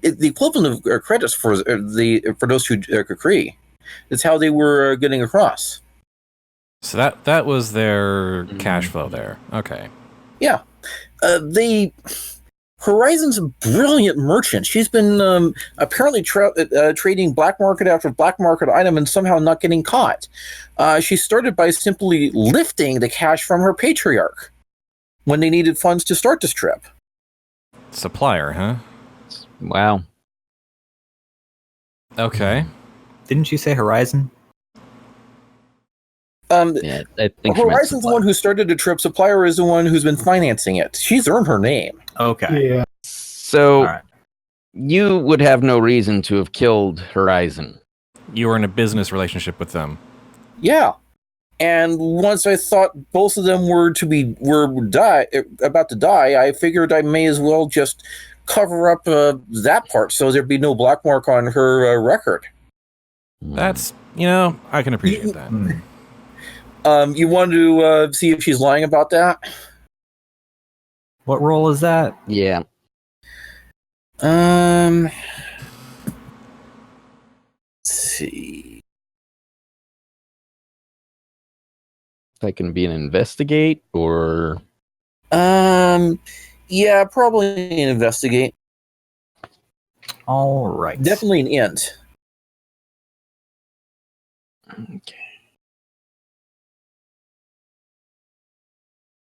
equivalent of credits for those two Kree. It's how they were getting across. So that was their cash flow there. Okay. Yeah. Horizon's a brilliant merchant. She's been apparently trading black market after black market item and somehow not getting caught. She started by simply lifting the cash from her patriarch when they needed funds to start this trip. Supplier, huh? Wow. Okay. Didn't you say Horizon? Yeah, I think Horizon's the one who started the trip. Supplier is the one who's been financing it. She's earned her name. Okay. Yeah. So, All right. you would have no reason to have killed Horizon. You were in a business relationship with them. Yeah. And once I thought both of them were about to die, I figured I may as well just cover up that part so there'd be no black mark on her record. That's, I can appreciate that. You wanted to see if she's lying about that? What role is that? Yeah. Let's see. That can be an investigate or... Yeah, probably an investigate. All right. Definitely an int. Okay.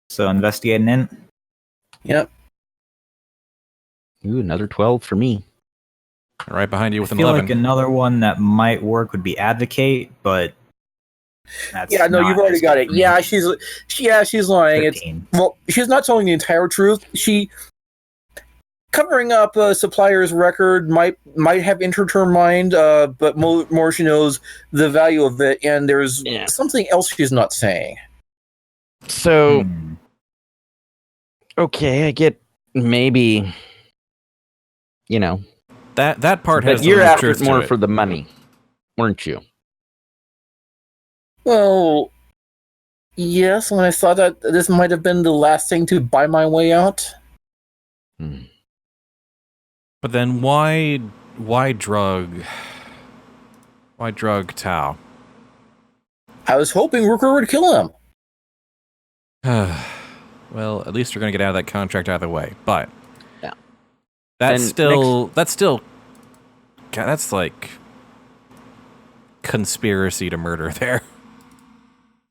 So investigate an int. Yep. Ooh, another 12 for me. Right behind you with I an feel 11. like another one that might work would be advocate, but that's Yeah, no, not you've already as got good it. for me. Yeah, she's lying. 15. She's not telling the entire truth. She covering up a supplier's record might have entered her mind, but more she knows the value of it, and there's something else she's not saying. So, okay, I get maybe, That part has but you're some after truth it to more it. for the money, weren't you? Well, yes, when I thought that this might have been the last thing to buy my way out. But then why drug? Why drug Tau? I was hoping Rooker would kill him. Well, at least we're gonna get out of that contract either way. But Yeah. that's And still God, that's like conspiracy to murder there.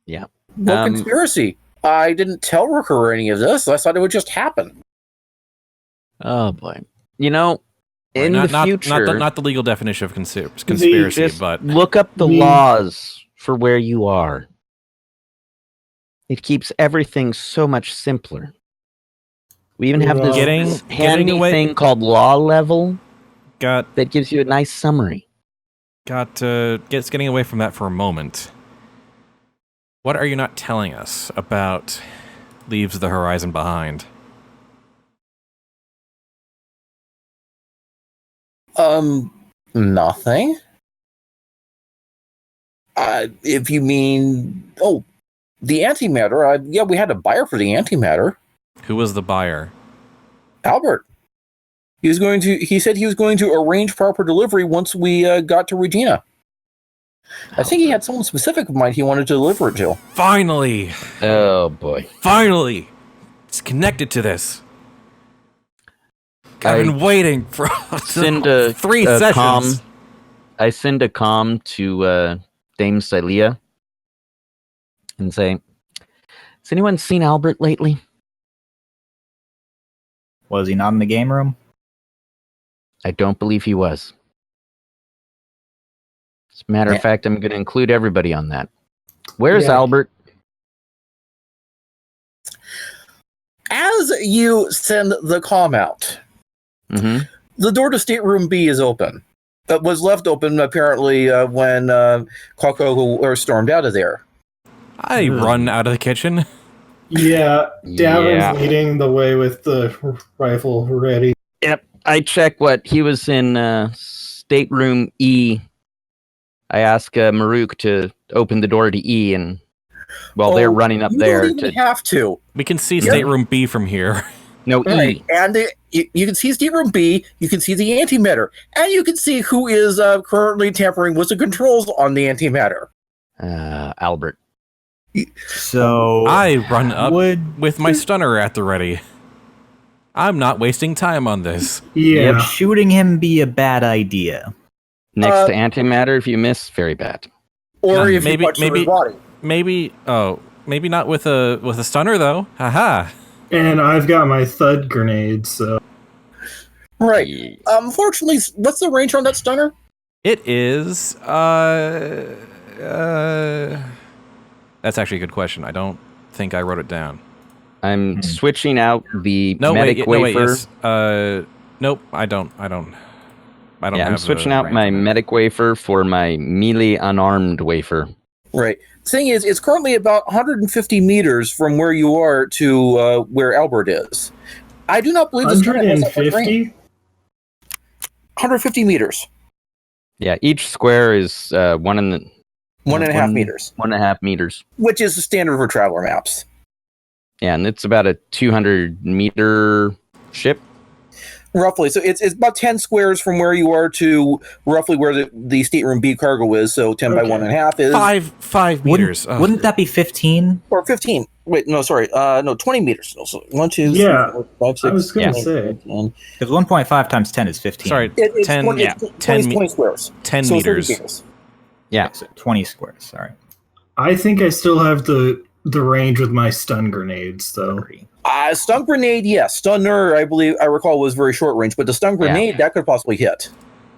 Yeah. What conspiracy? I didn't tell Rooker any of this. I thought it would just happen. Oh boy. You know, in not, the future, not the legal definition of conspiracy, just but look up the laws for where you are. It keeps everything so much simpler. We even have this handy thing called law level that gives you a nice summary. Getting away from that for a moment. What are you not telling us about Leaves the Horizon Behind? Nothing. If you mean, the antimatter. Yeah, we had a buyer for the antimatter. Who was the buyer? Albert. He said he was going to arrange proper delivery once we got to Regina. I think he had someone specific in mind he wanted to deliver it to. Finally! Oh boy. Finally! It's connected to this. I've been waiting for 3 sessions. I send a comm to Dame Silia and say, has anyone seen Albert lately? Was he not in the game room? I don't believe he was. As a matter of fact, I'm going to include everybody on that. Where's Albert? As you send the comm out, the door to stateroom B is open. It was left open, apparently, when Kwako stormed out of there. I run out of the kitchen. Yeah, Davven's leading the way with the rifle ready. Yep, I check what he was in stateroom E. I ask Maruk to open the door to E, and while they're running up there, don't even have to. We can see stateroom B from here. No, right. E. And you can see stateroom B, you can see the antimatter, and you can see who is currently tampering with the controls on the antimatter. Albert. So I run up with my stunner at the ready. I'm not wasting time on this. Yeah. Would shooting him be a bad idea? Next to antimatter, if you miss, very bad. Or if you punch his body. Maybe not with a stunner though. Haha. And I've got my thud grenade, so right. Unfortunately, what's the range on that stunner? It is that's actually a good question. I don't think I wrote it down. I'm switching out the medic wafer. Nope, I don't have I'm switching out my medic wafer for my melee unarmed wafer. Right. The thing is, it's currently about 150 meters from where you are to where Albert is. I do not believe this 150? 150 meters. Yeah, each square is 1.5 meters. 1.5 meters. Which is the standard for traveler maps. Yeah, and it's about a 200 meter ship. Roughly. So it's about 10 squares from where you are to roughly where the stateroom B cargo is. So 10 by 1.5 is... 5 meters. Wouldn't that be 15? Or 15. Wait, no, sorry. No, 20 meters. So 1, 2, 3, 4, 5, 6, I was going to say. Because 1.5 times 10 is 15. Sorry, it's 10, 20 squares. 10 so meters. Yeah. So 20 squares, sorry. I think I still have the range with my stun grenades, though. Stun grenade, yes. Stunner, I recall, was very short range, but the stun grenade, that could possibly hit.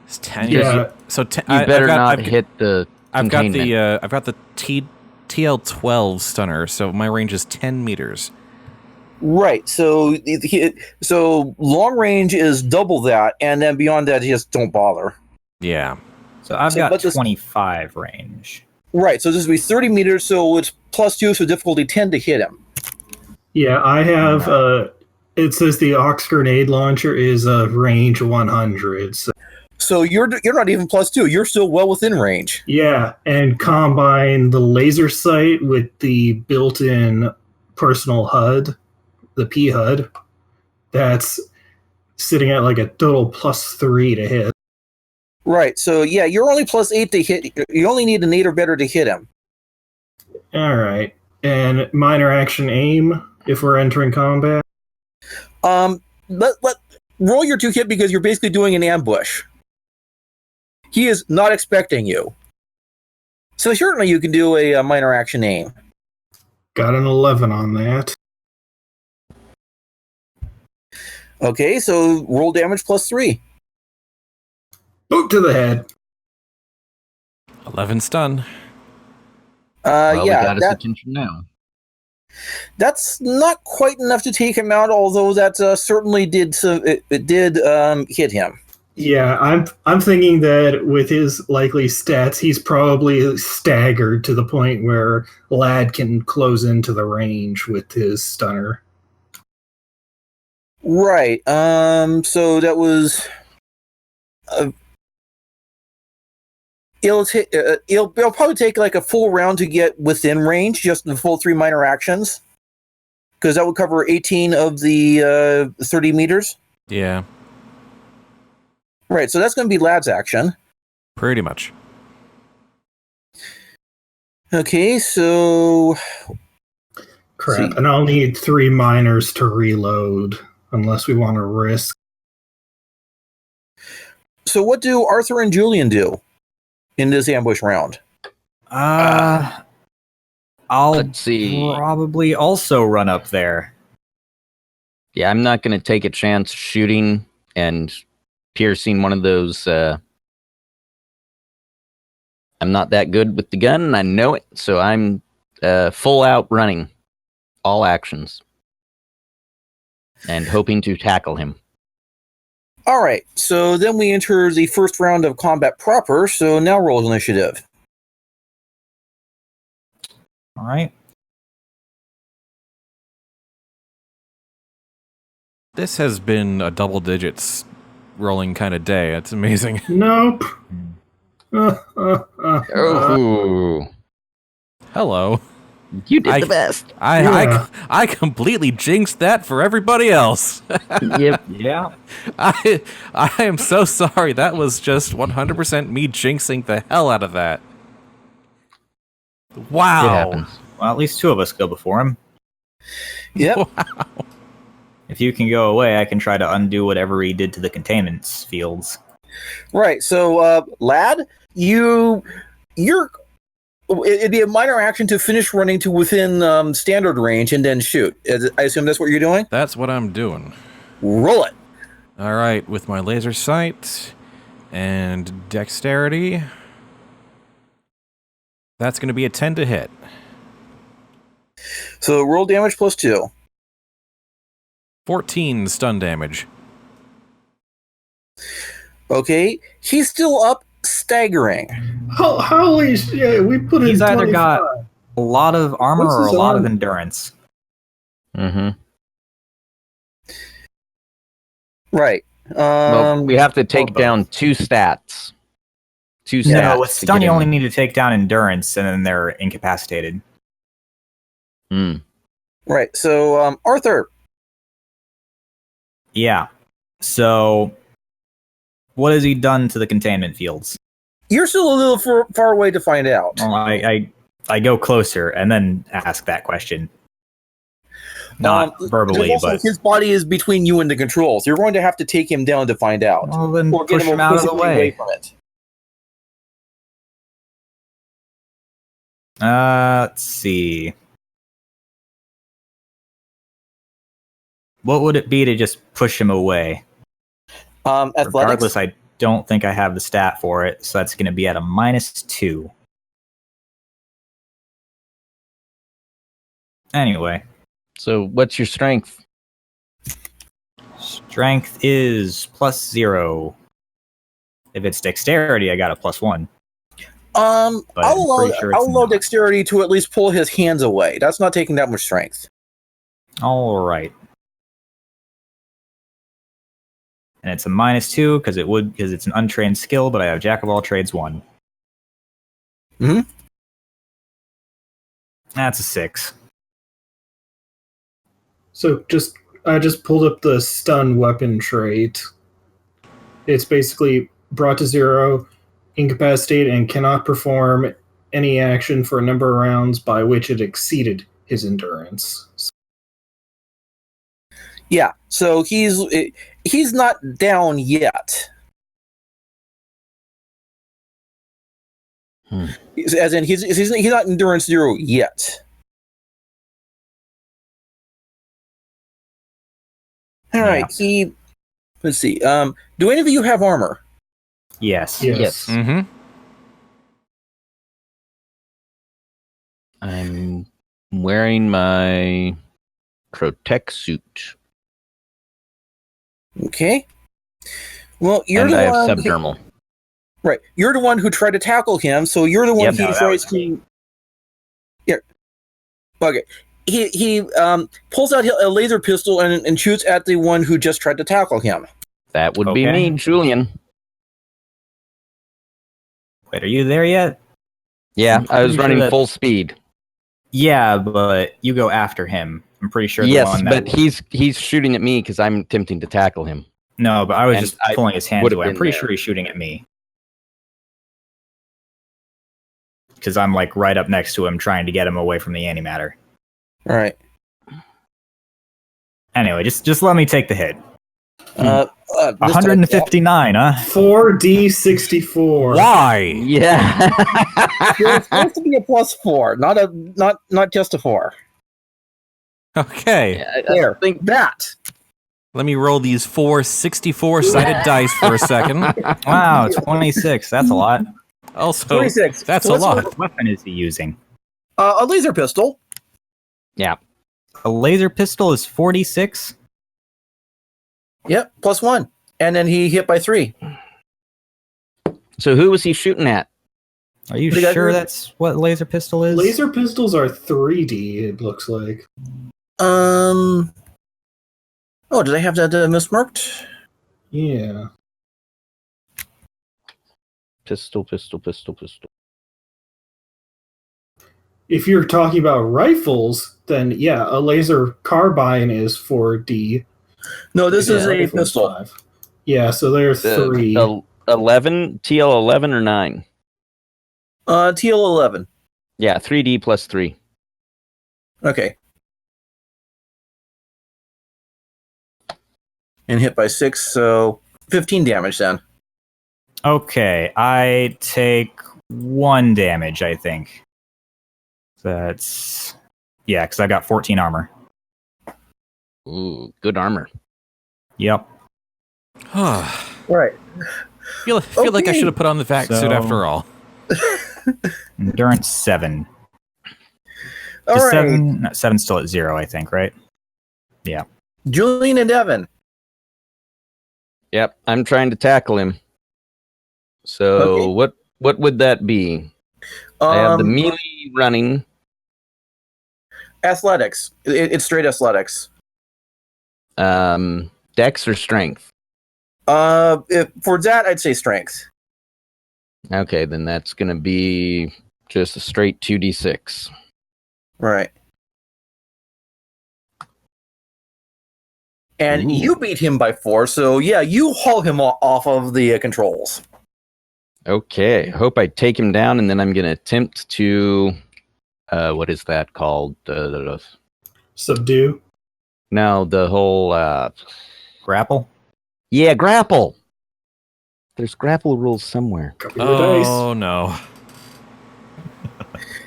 It's 10. Yeah. So you better not hit the containment. I've got the TL12 stunner, so my range is 10 meters. Right. So long range is double that, and then beyond that, just don't bother. Yeah. So I've got 25 range. Right. So this would be 30 meters, so it's +2, so difficulty 10 to hit him. Yeah, I have. It says the aux grenade launcher is range 100. So you're not even +2. You're still well within range. Yeah, and combine the laser sight with the built-in personal HUD, the P HUD. That's sitting at like a total +3 to hit. Right. So yeah, you're only +8 to hit. You only need an 8 or better to hit him. All right. And minor action aim if we're entering combat. Let roll your 2 hit because you're basically doing an ambush. He is not expecting you. So certainly you can do a minor action aim. Got an 11 on that. Okay, so roll damage +3. Boot to the head. 11 stun. Well, we Yeah, got his attention now. that's not quite enough to take him out. Although that certainly did. So it did hit him. Yeah, I'm thinking that with his likely stats, he's probably staggered to the point where Lad can close into the range with his stunner. Right. So that was. It'll probably take like a full round to get within range, just the full 3 minor actions, because that would cover 18 of the 30 meters. Yeah, Right. So that's going to be Lad's action. pretty much. Okay. So Crap, See. and I'll need 3 minors to reload unless we want to risk. So what do Arthur and Julian do in this ambush round? I'll Let's see. probably also run up there. Yeah, I'm not going to take a chance shooting and piercing one of those. I'm not that good with the gun, and I know it, so I'm full out running all actions and hoping to tackle him. All right. So then we enter the first round of combat proper. So now roll initiative. All right. This has been a double digits rolling kind of day. It's amazing. Nope. Oh, Hello. you did I- the best. I completely jinxed that for everybody else. Yep. Yeah. I am so sorry. That was just 100% me jinxing the hell out of that. It Wow. happens. Well, at least 2 of us go before him. Yep. Wow. If you can go away, I can try to undo whatever he did to the containment fields. Right. So Lad, you're. It'd be a minor action to finish running to within standard range and then shoot. I assume that's what you're doing? That's what I'm doing. Roll it. All right, with my laser sight and dexterity, that's going to be a 10 to hit. So roll damage +2. 14 stun damage. Okay. He's still up, staggering. Holy shit, we put in He's either 25. got a lot of armor What's or a his lot of armor? endurance. Mm-hmm. Right. Well, we have to take both. down 2 stats. 2 stats. No, with to stun, get you him. only need to take down endurance, and then they're incapacitated. Mm. Right. So Arthur. Yeah. So, what has he done to the containment fields? You're still a little far away to find out. Well, I go closer and then ask that question. Not verbally, because also but his body is between you and the controls. You're going to have to take him down to find out. well, then Or get push him out of the physically away way. from it. Let's see. What would it be to just push him away? Athletics. Regardless, I don't think I have the stat for it, so that's going to be at a -2. Anyway, So, what's your strength? strength is +0. If it's dexterity, I got a +1. But I'll I'm allow, pretty sure it's I'll allow not. dexterity to at least pull his hands away. That's not taking that much strength. All right. And it's a -2 because it's an untrained skill, but I have Jack of all trades 1. Mhm. That's a 6. So I just pulled up the stun weapon trait. It's basically brought to 0, incapacitated, and cannot perform any action for a number of rounds by which it exceeded his endurance. Yeah, so he's not down yet. As in, he's not endurance 0 yet. All right, let's see. Do any of you have armor? Yes. Yes. Mm-hmm. I'm wearing my protect suit. Okay. Well, you're And the I have one. subdermal. Right, you're the one who tried to tackle him, so you're the one Yep. he No, that tries was me. to. Yeah. Okay. He pulls out a laser pistol and shoots at the one who just tried to tackle him. That would be Okay. me, Julian. Wait, are you there yet? Yeah, I'm I was pretty sure running that- full speed. Yeah, but you go after him. I'm pretty sure the Yes, one but that... he's shooting at me because I'm attempting to tackle him. No, but I was And just I pulling his hands would've away. I'm been pretty there. sure he's shooting at me. Because I'm like right up next to him trying to get him away from the antimatter. All right. Anyway, just let me take the hit. This time- 159, huh? 4d64. Why? Yeah. It's supposed to be a +4, not just a 4. Okay. There, think that. Let me roll these 4 64-sided dice for a second. Wow, 26. That's a lot. Also, 26. that's So a let's lot. What weapon is he using? A laser pistol. A laser pistol is 46? Yep, +1, and then he hit by 3. So who was he shooting at? Are you The guy sure who- that's what laser pistol is? Laser pistols are 3D, it looks like. Oh, did I have that mismarked? Yeah. Pistol. If you're talking about rifles, then yeah, a laser carbine is 4D. No, this is a Rifle is pistol. 5. Yeah, so they're 3. 11, TL11 or 9? TL11. Yeah, 3D plus 3. Okay. And hit by 6, so 15 damage then. Okay, I take 1 damage, I think. That's... Yeah, because I got 14 armor. Ooh, good armor. Yep. Right. feel like I Okay. should have put on the vac suit So- after all. Endurance 7. All Is right. 7? No, 7's still at 0, I think, right? Julian and Davven. Yep, I'm trying to tackle him. So Okay. what would that be? I have the melee running. Athletics. It's straight athletics. Dex or strength? For that, I'd say strength. Okay, then that's gonna be just a straight 2d6. Right. And Ooh. you beat him by 4, so yeah, you haul him off of the controls. Okay, hope I take him down, and then I'm gonna attempt to what is that called? Subdue. No, the whole Grapple? yeah, grapple. There's grapple rules somewhere. Copy the dice. Oh no.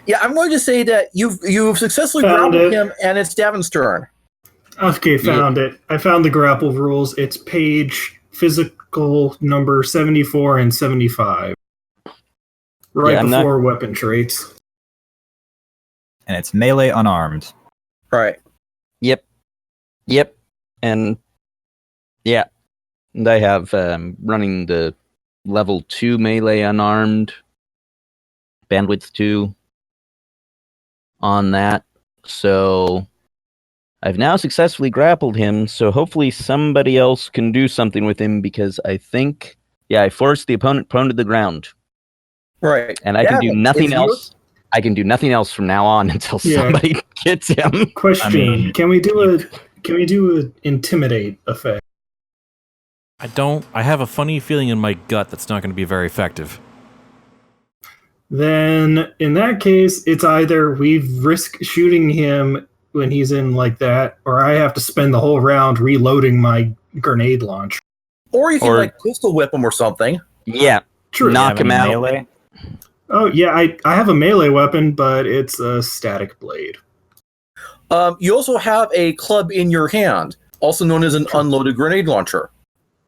Yeah, I'm going to say that you've successfully Found grappled it. him, and it's Davven's turn. Okay, found it. I found the grapple rules. It's page physical number 74 and 75. Right Yeah, I'm not- before weapon traits. And it's melee unarmed. Right. Yep, and yeah, and I have running the level 2 melee unarmed, bandwidth 2 on that. So I've now successfully grappled him. So hopefully somebody else can do something with him because I think I forced the opponent prone to the ground, Right. and I can do Davven, nothing it's else. I can do nothing else from now on until Yeah. somebody gets him. Question: I mean- Can we do an intimidate effect? I have a funny feeling in my gut that's not going to be very effective. Then, in that case, it's either we risk shooting him when he's in like that, or I have to spend the whole round reloading my grenade launcher. Or you can Or- like pistol whip him or something. Yeah, True. knock him out. Melee? Oh, yeah, I have a melee weapon, but it's a static blade. You also have a club in your hand, also known as an unloaded grenade launcher.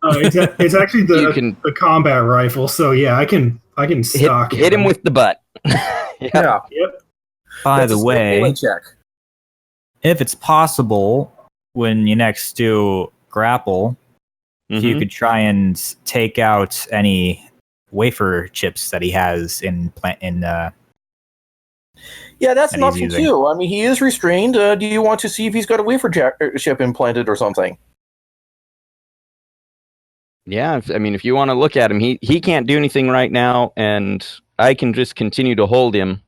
It's actually You can- the combat rifle, so yeah, I can stock Hit him with the butt. Yeah. Yep. By That's the a way, melee check. if it's possible, when you next do grapple, you could try and take out any wafer chips that he has in Yeah, that's And an he's option using- too. I mean, he is restrained. Do you want to see if he's got a wafer chip implanted or something? Yeah, if you want to look at him, he can't do anything right now, and I can just continue to hold him.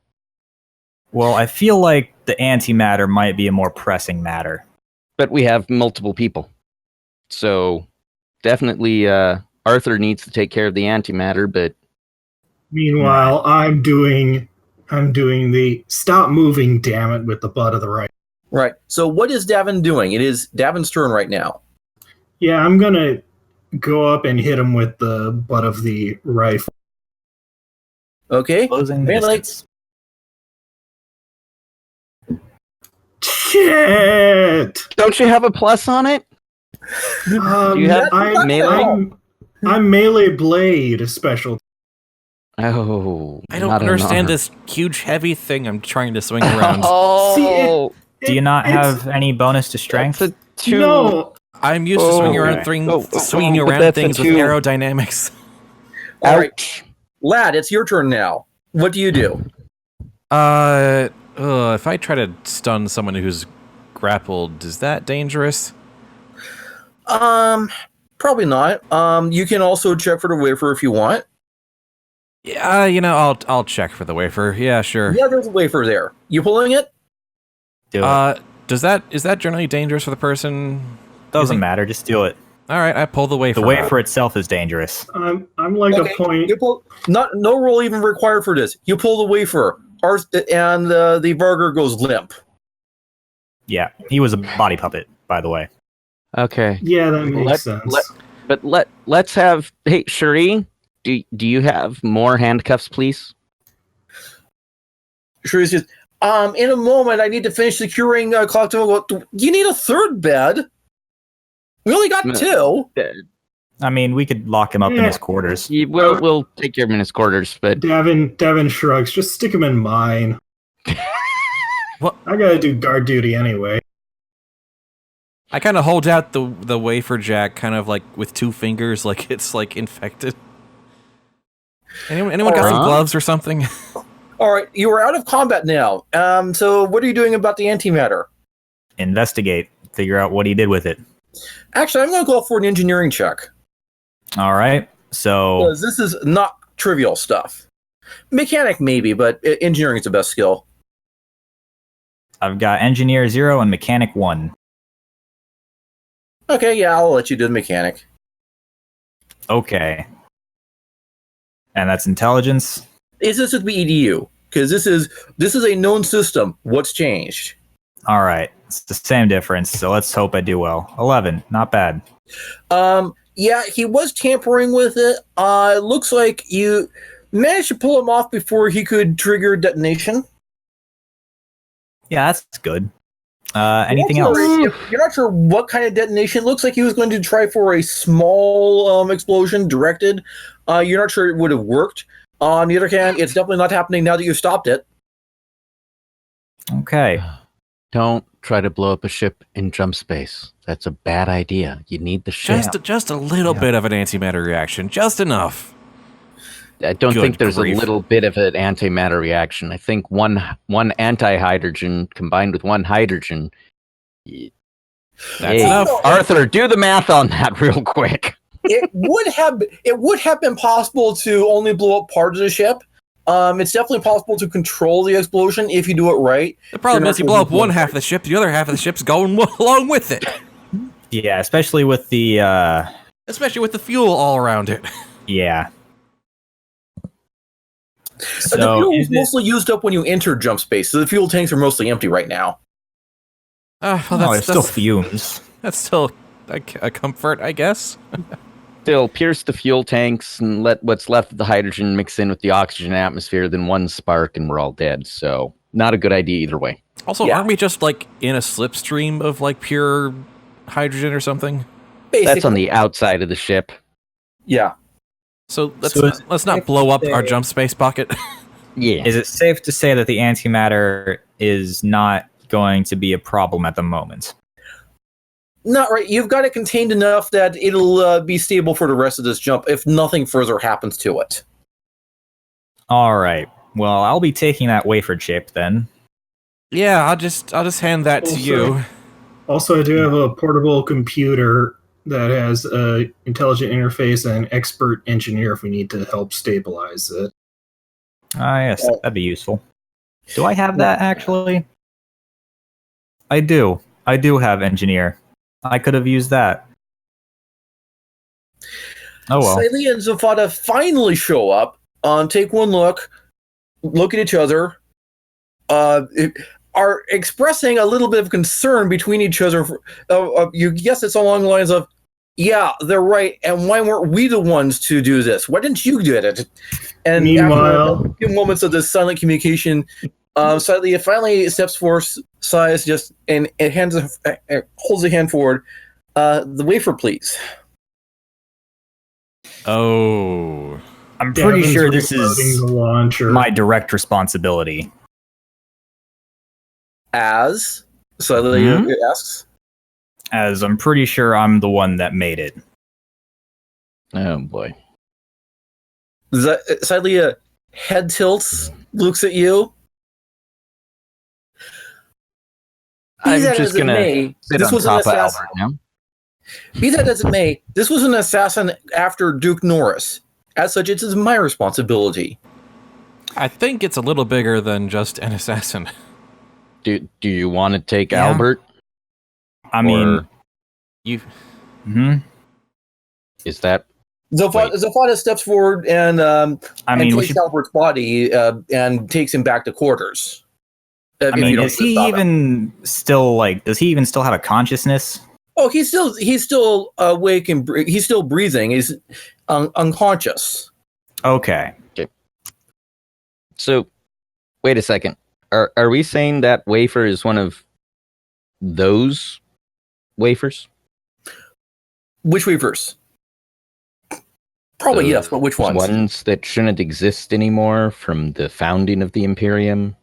Well, I feel like the antimatter might be a more pressing matter. But we have multiple people, so definitely Arthur needs to take care of the antimatter. But Meanwhile, I'm doing the stop moving, damn it, with the butt of the rifle. Right. So what is Davven doing? It is Davven's turn right now. Yeah, I'm gonna go up and hit him with the butt of the rifle. Okay. Closing the Melee. distance. Shit! don't you have a plus on it? Do you have melee? I'm melee blade special. Oh, I don't not an understand armor. this huge heavy thing I'm trying to swing around. Oh, Do you not It's- have any bonus to strength? that's a two. No, I'm used to swinging around, Okay. swinging But around that's a things with two. aerodynamics. All right. Ouch. Lad, it's your turn now. What do you do? If I try to stun someone who's grappled, is that dangerous? Probably not. You can also check for the wafer if you want. Yeah, I'll check for the wafer. Yeah, sure. Yeah, there's a wafer there. You pulling it? Do it. Is that generally dangerous for the person? Doesn't matter. Just do it. All right, I pull the wafer. The wafer itself is dangerous. I'm like Okay, a point. You pull. No roll even required for this. You pull the wafer, and the burger goes limp. Yeah, he was a body puppet, by the way. Okay, Yeah, that makes sense. let's have. Hey, Cherie, do you have more handcuffs, please? Sure, says, in a moment, I need to finish securing collectible. You need a third bed. We only got No. two. I mean, we could lock him up in Yeah. his quarters. We'll take care of him in his quarters, but Davven shrugs. Just stick him in mine. What? I gotta do guard duty anyway. I kind of hold out the wafer jack, kind of like with two fingers, like it's like infected. Anyone got some Alright. gloves or something? All right, you are out of combat now. So what are you doing about the antimatter? Investigate. Figure out what he did with it. Actually, I'm going to go for an engineering check All right. So because this is not trivial stuff. Mechanic maybe, but engineering is the best skill. I've got engineer 0 and mechanic 1. Okay, yeah, I'll let you do the mechanic. Okay. And that's intelligence. This would be EDU because this is a known system. What's changed? All right. It's the same difference. So let's hope I do well. 11. Not bad. Yeah, he was tampering with it. It looks like you managed to pull him off before he could trigger detonation. Yeah, that's good. Anything You're not else? sure- You're not sure what kind of detonation. It looks like he was going to try for a small explosion directed. You're not sure it would have worked. On the other hand, it's definitely not happening now that you stopped it. Okay. don't try to blow up a ship in jump space. That's a bad idea. You need the ship. Just a little bit of an antimatter reaction, just enough. I don't Good think there's grief. a little bit of an antimatter reaction. I think one anti-hydrogen combined with one hydrogen. That's Hey, enough. Arthur, do the math on that real quick. It would have been possible to only blow up part of the ship. It's definitely possible to control the explosion if you do it right. The problem You're is you not blow up gonna one blow half of the ship, the other half of the ship's going along with it. Yeah, especially with the especially with the fuel all around it. Yeah. The So fuel was is it- mostly used up when you entered Jumpspace, so the fuel tanks are mostly empty right now. Well, oh, it's still fumes. That's still a comfort, I guess. Still, pierce the fuel tanks and let what's left of the hydrogen mix in with the oxygen atmosphere, then one spark and we're all dead. So, not a good idea either way. Also, Yeah. aren't we just like in a slipstream of like pure hydrogen or something? Basically, That's on the outside of the ship. yeah. So So let's not blow up our jump space bucket. Yeah. Is it safe to say that the antimatter is not going to be a problem at the moment? Not right. You've got it contained enough that it'll be stable for the rest of this jump if nothing further happens to it. All right. Well, I'll be taking that wafer chip then. Yeah, I'll just hand that to you. Also, I do have a portable computer that has a intelligent interface and an expert engineer if we need to help stabilize it. Ah, yes, that'd be useful. Do I have that actually? I do. I do have engineer. I could have used that. Oh well. Siley and Zafata finally show up, take one look at each other, are expressing a little bit of concern between each other. You guess it's along the lines of, yeah, they're right, and why weren't we the ones to do this? Why didn't you do it? And Meanwhile, after a few moments of this silent communication, Siley finally steps forward, sighs, and holds a hand forward. The wafer, please. Oh. I'm pretty Davven's sure this reloading is the launcher. my direct responsibility. As Siley asks. As I'm pretty sure I'm the one that made it. Oh boy. Siley head tilts, looks at you. I'm Be that just as it gonna may, sit this on was an top of assassin. Albert now. Be that as it may, this was an assassin after Duke Norris. As such, it is my responsibility. I think it's a little bigger than just an assassin. Do you want to take Yeah. Albert? I mean, Or You is that Zafata steps forward and I mean, we takes should. Albert's body and takes him back to quarters. I mean, is he even still like? Does he even still have a consciousness? Oh, he's still awake and he's still breathing. He's unconscious. Okay. so? Wait a second. Are we saying that wafer is one of those wafers? Which wafers? Probably yes, but which ones? Ones that shouldn't exist anymore from the founding of the Imperium.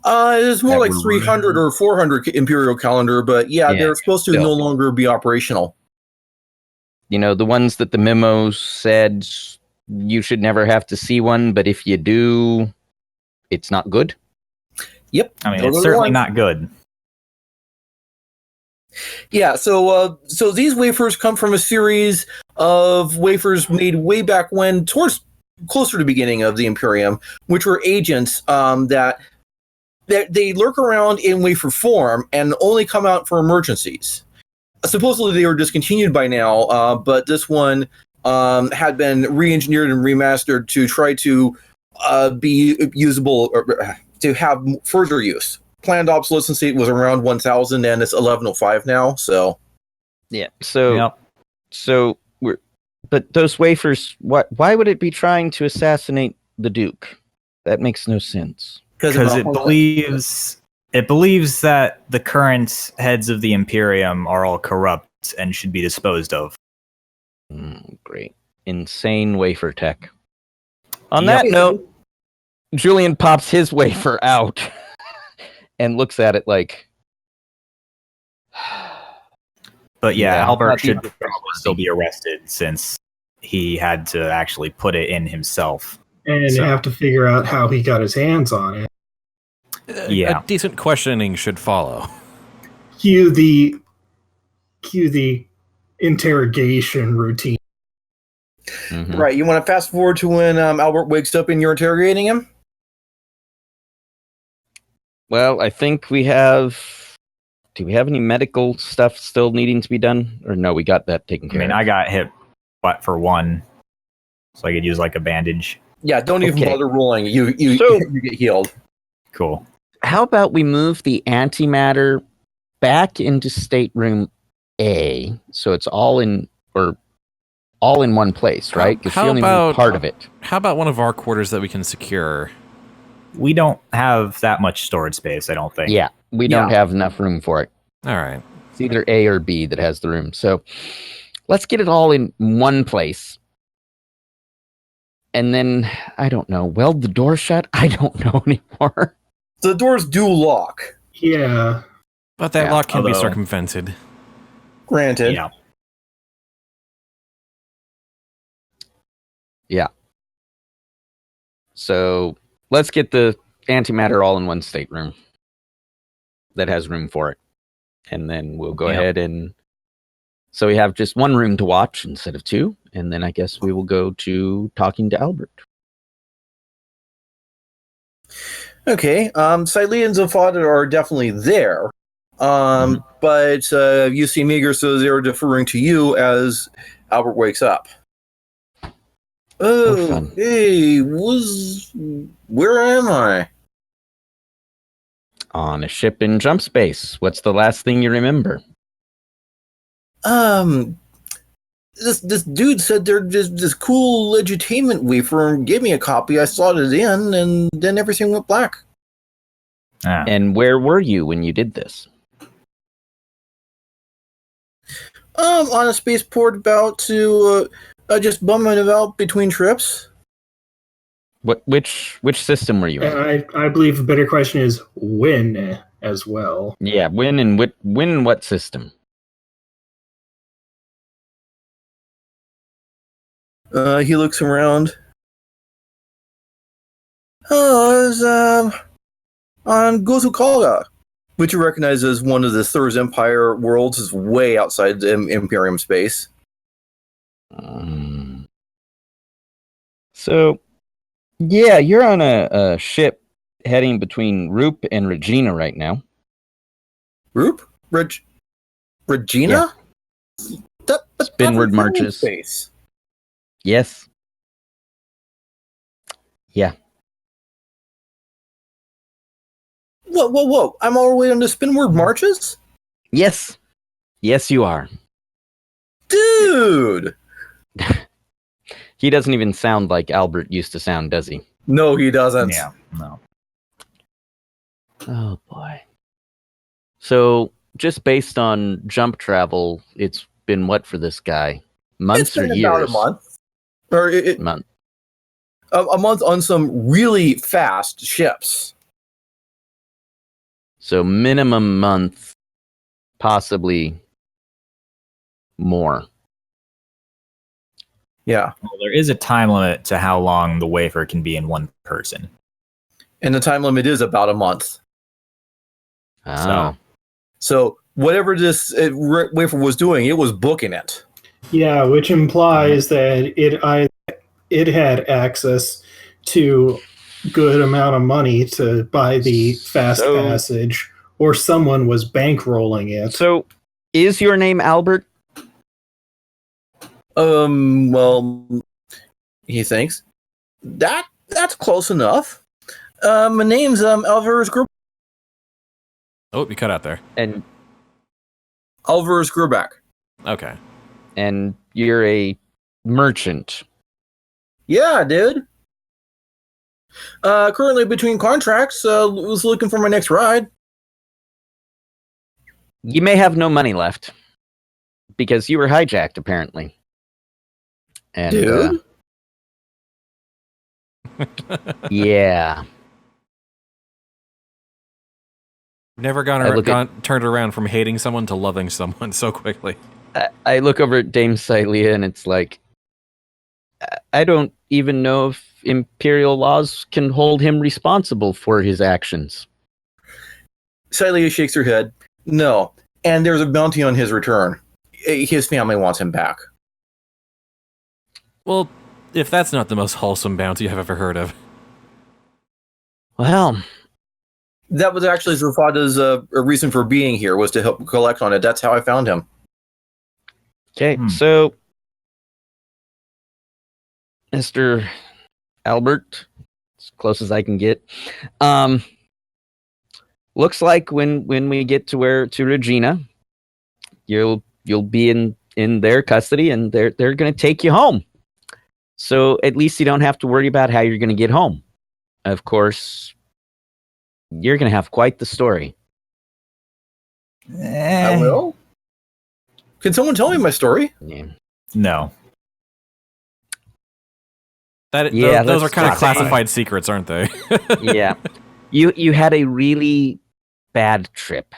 It's more That like were 300 or 400 Imperial calendar, but yeah, Yeah, they're supposed to still. no longer be operational. You know, the ones that the memo said you should never have to see one, but if you do, it's not good. Yep. I mean, those are it's the certainly ones. not good. Yeah, so these wafers come from a series of wafers made way back when, towards closer to the beginning of the Imperium, which were agents that they lurk around in wafer form and only come out for emergencies. Supposedly they were discontinued by now, but this one had been re-engineered and remastered to try to be usable or to have further use. Planned obsolescence date was around 1000 and it's 1105 now, so Yeah. So Yep. but those wafers, why would it be trying to assassinate the Duke? That makes no sense. Because it believes that the current heads of the Imperium are all corrupt and should be disposed of. Great. Insane wafer tech. On Yep. that note, Julian pops his wafer out and looks at it like... But yeah, Yeah, Albert that'd be should the probably still be arrested since he had to actually put it in himself. and So- have to figure out how he got his hands on it. Yeah. A decent questioning should follow. Cue the interrogation routine. Mhm. right. You want to fast forward to when Albert wakes up and you're interrogating him? Well, I think we have... Do we have any medical stuff still needing to be done? Or no, we got that taken I care mean, of. I got hit for one, so I could use like a bandage. Yeah, don't even Okay. bother rolling. You So- you get healed. Cool. How about we move the antimatter back into stateroom A, so it's all in one place, right? Because How she only about- moved part of it. How about one of our quarters that we can secure? We don't have that much storage space, I don't think. Yeah, we don't have enough room for it. All right. It's either A or B that has the room. So let's get it all in one place. And then, I don't know, weld the door shut? I don't know anymore. The doors do lock. Yeah. But that Yeah, lock can be although- circumvented. Granted. Yeah. So let's get the antimatter all in one stateroom that has room for it. And then we'll go Yep. ahead and... So we have just one room to watch instead of two. And then I guess we will go to talking to Albert. Okay. Siley and Zafad are definitely there. But you see Meager, so they're deferring to you as Albert wakes up. Oh, fun. hey, where am I? On a ship in Jumpspace. What's the last thing you remember? This dude said there's just this cool edutainment wafer and gave me a copy. I slotted it in, and then everything went black. Ah. And where were you when you did this? On a spaceport about to just bumming about between trips. Which system were you in? And I believe a better question is when as well. Yeah, when and what system? He looks around. Oh, it was on Gozukaga, which you recognize as one of the Thur's Empire worlds. Is way outside the Imperium space. So, yeah, you're on a ship heading between Roop and Regina right now. Roop? Regina? Spinward marches. Space. Yes. Yeah. Whoa. I'm all the way on the Spinward marches? Yes. Yes, you are. Dude! He doesn't even sound like Albert used to sound, does he? No, he doesn't. Yeah. No. Oh, boy. So, just based on jump travel, it's been what for this guy? Months It's been or years? about a month. Or Month. a month on some really fast ships. So, minimum month, possibly more. Yeah. Well, there is a time limit to how long the wafer can be in one person. And the time limit is about a month. Oh. So whatever this wafer was doing, it was booking it. Yeah, which implies that it had access to good amount of money to buy the fast So- passage, or someone was bankrolling it. So, is your name Albert? Well, he thinks that's close enough. My name's Alvarez Group. Oh, you cut out there. And Alvarez Grubak. Okay. you're a merchant. Yeah, dude. Currently between contracts. Was looking for my next ride. You may have no money left because you were hijacked, apparently. And, Dude. yeah. Never turned around from hating someone to loving someone so quickly. I look over at Dame Silia and it's like, I don't even know if Imperial laws can hold him responsible for his actions. Celia shakes her head. No. And there's a bounty on his return. His family wants him back. Well, if that's not the most wholesome bounty I've ever heard of. Well, That was actually Zafada's reason for being here, was to help collect on it. That's how I found him. okay, so Mr. Albert, as close as I can get. Looks like when we get to Regina, you'll be in their custody, and they're going to take you home. So at least you don't have to worry about how you're going to get home. Of course, you're going to have quite the story. I will. Can someone tell me my story? Yeah. No. Those are kind of just classified secrets, aren't they? Yeah. You had a really bad trip.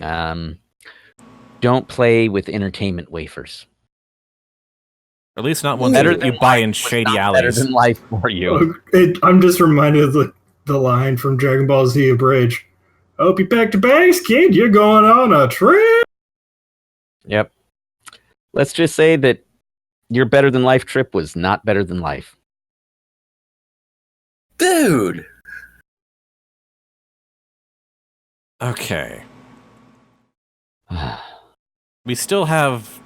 Don't play with entertainment wafers. At least not ones Better that you than buy life in was shady not better alleys. than life for you. I'm just reminded of the line from Dragon Ball Z Abridged. Hope you packed your bags, kid. You're going on a trip. Yep. Let's just say that your better than life trip was not better than life. Dude. Okay. We still have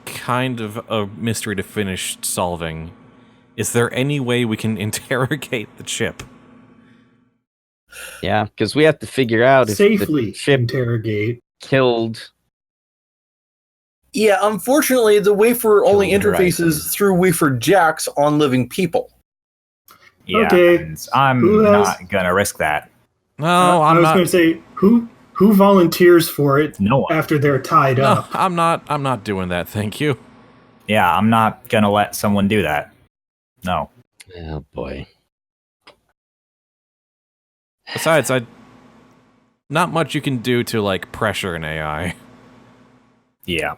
kind of a mystery to finish solving. Is there any way we can interrogate the chip? Yeah, because we have to figure out if Safely the ship interrogate. killed. Yeah, unfortunately, the wafer only Killed interfaces Horizon. through wafer jacks on living people. Yeah, Okay, and I'm who has- not gonna risk that. No, I I'm was not. going to say, who volunteers for it No one. after they're tied No, up? I'm not doing that. Thank you. Yeah, I'm not gonna let someone do that. No. Oh boy. Besides, not much you can do to like pressure an AI. Yeah.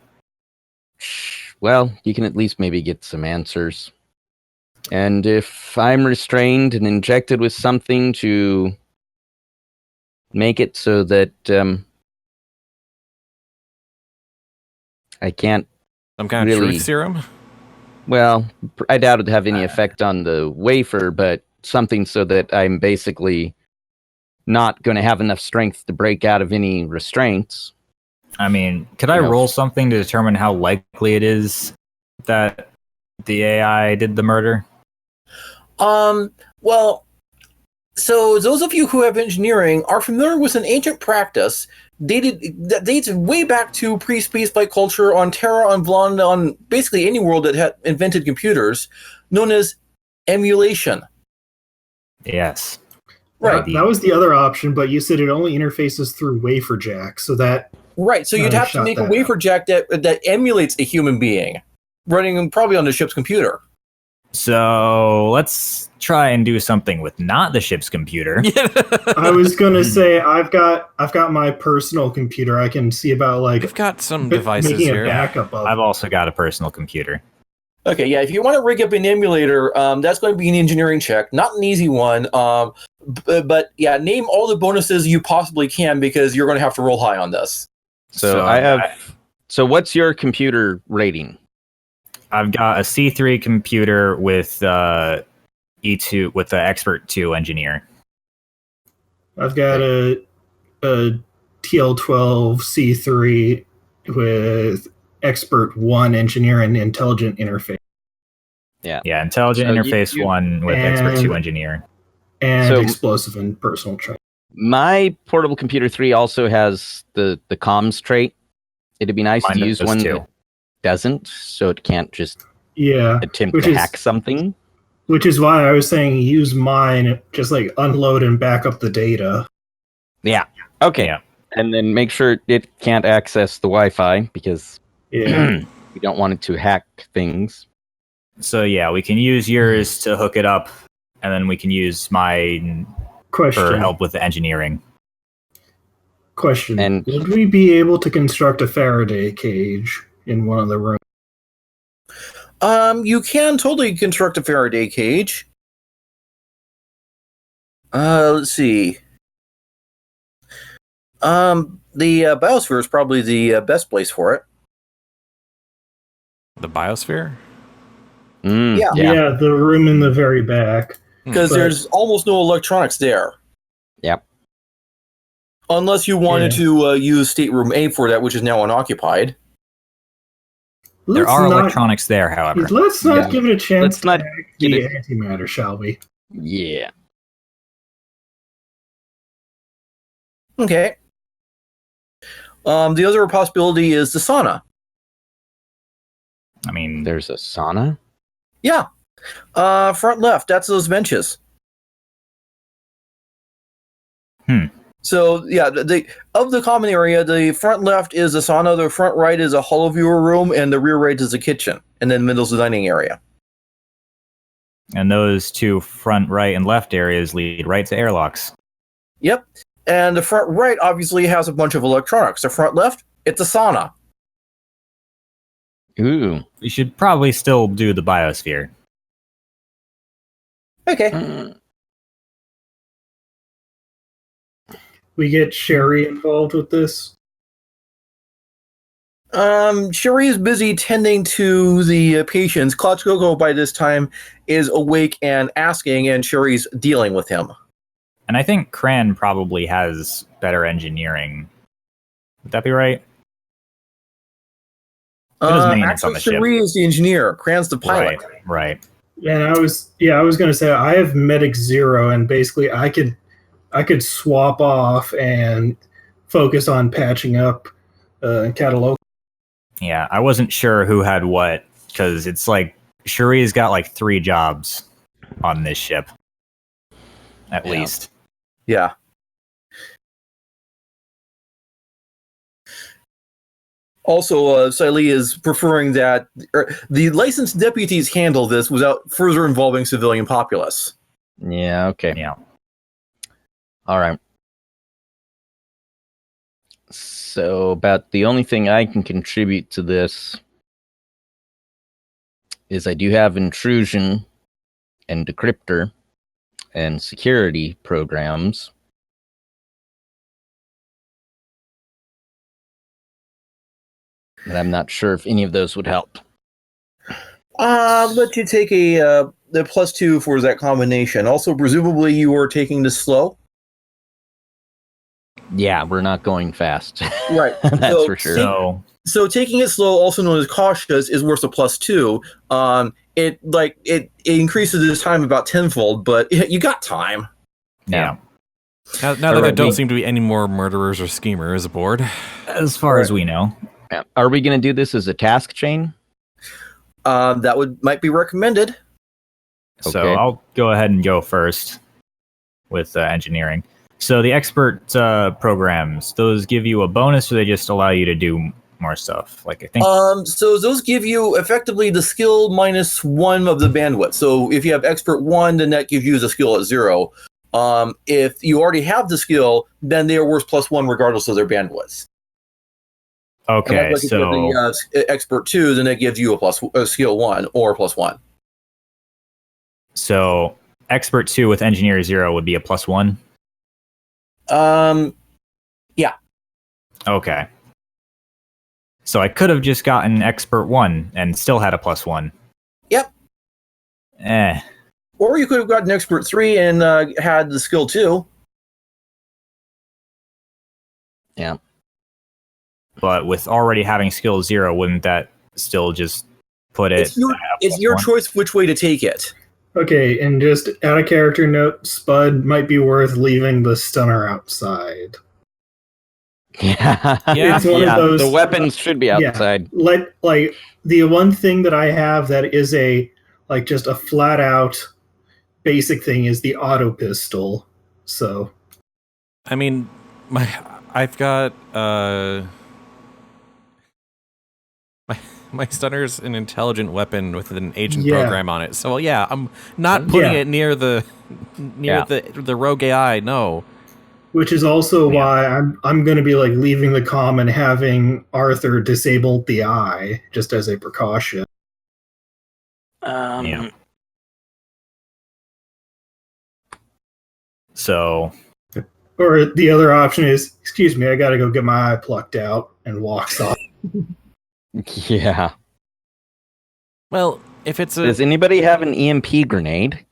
Well, you can at least maybe get some answers. And if I'm restrained and injected with something to make it so that I can't, Some kind of Really? truth serum. well, I doubt it'd have any effect on the wafer, but something so that I'm basically not going to have enough strength to break out of any restraints. I mean, could I You know. roll something to determine how likely it is that the AI did the murder? Well, so those of you who have engineering are familiar with an ancient practice that dates way back to pre-spaceflight culture on Terra, on Vlon, on basically any world that had invented computers, known as emulation. Yes. Right. That was the other option, but you said it only interfaces through wafer jack, so that Right, so you'd No, have to shut make a that wafer jack that emulates a human being, running probably on the ship's computer. So let's try and do something with not the ship's computer. I was gonna say I've got my personal computer. I can see about like We've got some b- devices making a here. backup of. I've also got a personal computer. Okay, yeah, if you want to rig up an emulator, that's going to be an engineering check, not an easy one. But yeah, name all the bonuses you possibly can because you're going to have to roll high on this. So I have. So what's your computer rating? I've got a C3 computer with E2 with the Expert 2 engineer. I've got a TL12 C3 with Expert 1 engineer and intelligent interface Yeah, Intelligent So Interface you- 1 with Expert 2 engineer. and So- explosive and personal training. My portable computer 3 also has the comms trait. It'd be nice Mine to use does one too. that doesn't, so it can't just Yeah, attempt Which to is- hack something. which is why I was saying use mine, just like unload and back up the data. Yeah. Okay. Yeah. And then make sure it can't access the Wi-Fi because Yeah. we don't want it to hack things. So yeah, we can use yours to hook it up, and then we can use mine for Question. help with the engineering. Question. And- Would we be able to construct a Faraday cage in one of the rooms? You can totally construct a Faraday cage. Let's see. The biosphere is probably the best place for it. The biosphere? Mm, Yeah. Yeah, the room in the very back. Because But- there's almost no electronics there. Yep. Unless you wanted to use stateroom A for that, which is now unoccupied. There are electronics there, however. Let's not give it a chance Let's not to get the it. antimatter, shall we? Yeah. Okay. The other possibility is the sauna. I mean, There's a sauna? Yeah. Front left. That's those benches. So yeah, of the common area, the front left is a sauna, the front right is a hollow viewer room, and the rear right is a kitchen, and then middle's the dining area. and those two front right and left areas lead right to airlocks. Yep. And the front right obviously has a bunch of electronics. The front left, it's a sauna. Ooh. We should probably still do the biosphere. Okay. We get Sherry involved with this. Sherry is busy tending to the patients. Klotchkoko by this time is awake and asking, and Sherry's dealing with him. And I think Kran probably has better engineering. Would that be right? Who does maintenance on the ship? Sherry is the engineer. Kran's the pilot. Right. And I was going to say I have Medic 0, and basically I could swap off and focus on patching up Catalog. Yeah, I wasn't sure who had what, because it's like Shuri's got like 3 jobs on this ship. At least. Yeah. Also, Siley is preferring that the licensed deputies handle this without further involving civilian populace. Yeah, okay. Yeah. All right. So, about the only thing I can contribute to this is I do have intrusion and decryptor and security programs. And I'm not sure if any of those would help. Let you take the +2 for that combination. Also, presumably you are taking this slow. Yeah, we're not going fast. Right. That's for sure. So taking it slow, also known as cautious, is worth a +2. It increases this time about tenfold, but you got time. Yeah. Now that there don't seem to be any more murderers or schemers aboard. As far as we know. Yeah. Are we going to do this as a task chain? That might be recommended. So Okay. I'll go ahead and go first with engineering. So the expert programs, those give you a bonus, or they just allow you to do more stuff? Like I think. So those give you effectively the skill -1 of the bandwidth. So if you have expert 1, then that gives you the skill at 0. If you already have the skill, then they are worth +1 regardless of their bandwidth. Okay, like so the expert 2, then it gives you a skill 1 or +1. So expert 2 with engineer 0 would be a +1. Yeah. Okay. So I could have just gotten expert 1 and still had a +1. Yep. Or you could have gotten expert 3 and had the skill 2. Yeah. But with already having skill 0, wouldn't that still just put it? It's your choice which way to take it. Okay, and just add a character note, Spud might be worth leaving the stunner outside. Yeah. It's one of those, the weapons should be outside. Yeah, like the one thing that I have that is just a flat out basic thing is the auto pistol. So I mean, I've got my stunner's an intelligent weapon with an agent program on it. So yeah, I'm not putting it near the rogue AI. No. Which is also why I'm going to be like leaving the comm and having Arthur disable the eye just as a precaution. Yeah. So. Or the other option is, excuse me, I got to go get my eye plucked out, and walks off. Yeah. Well, if it's Does anybody have an EMP grenade?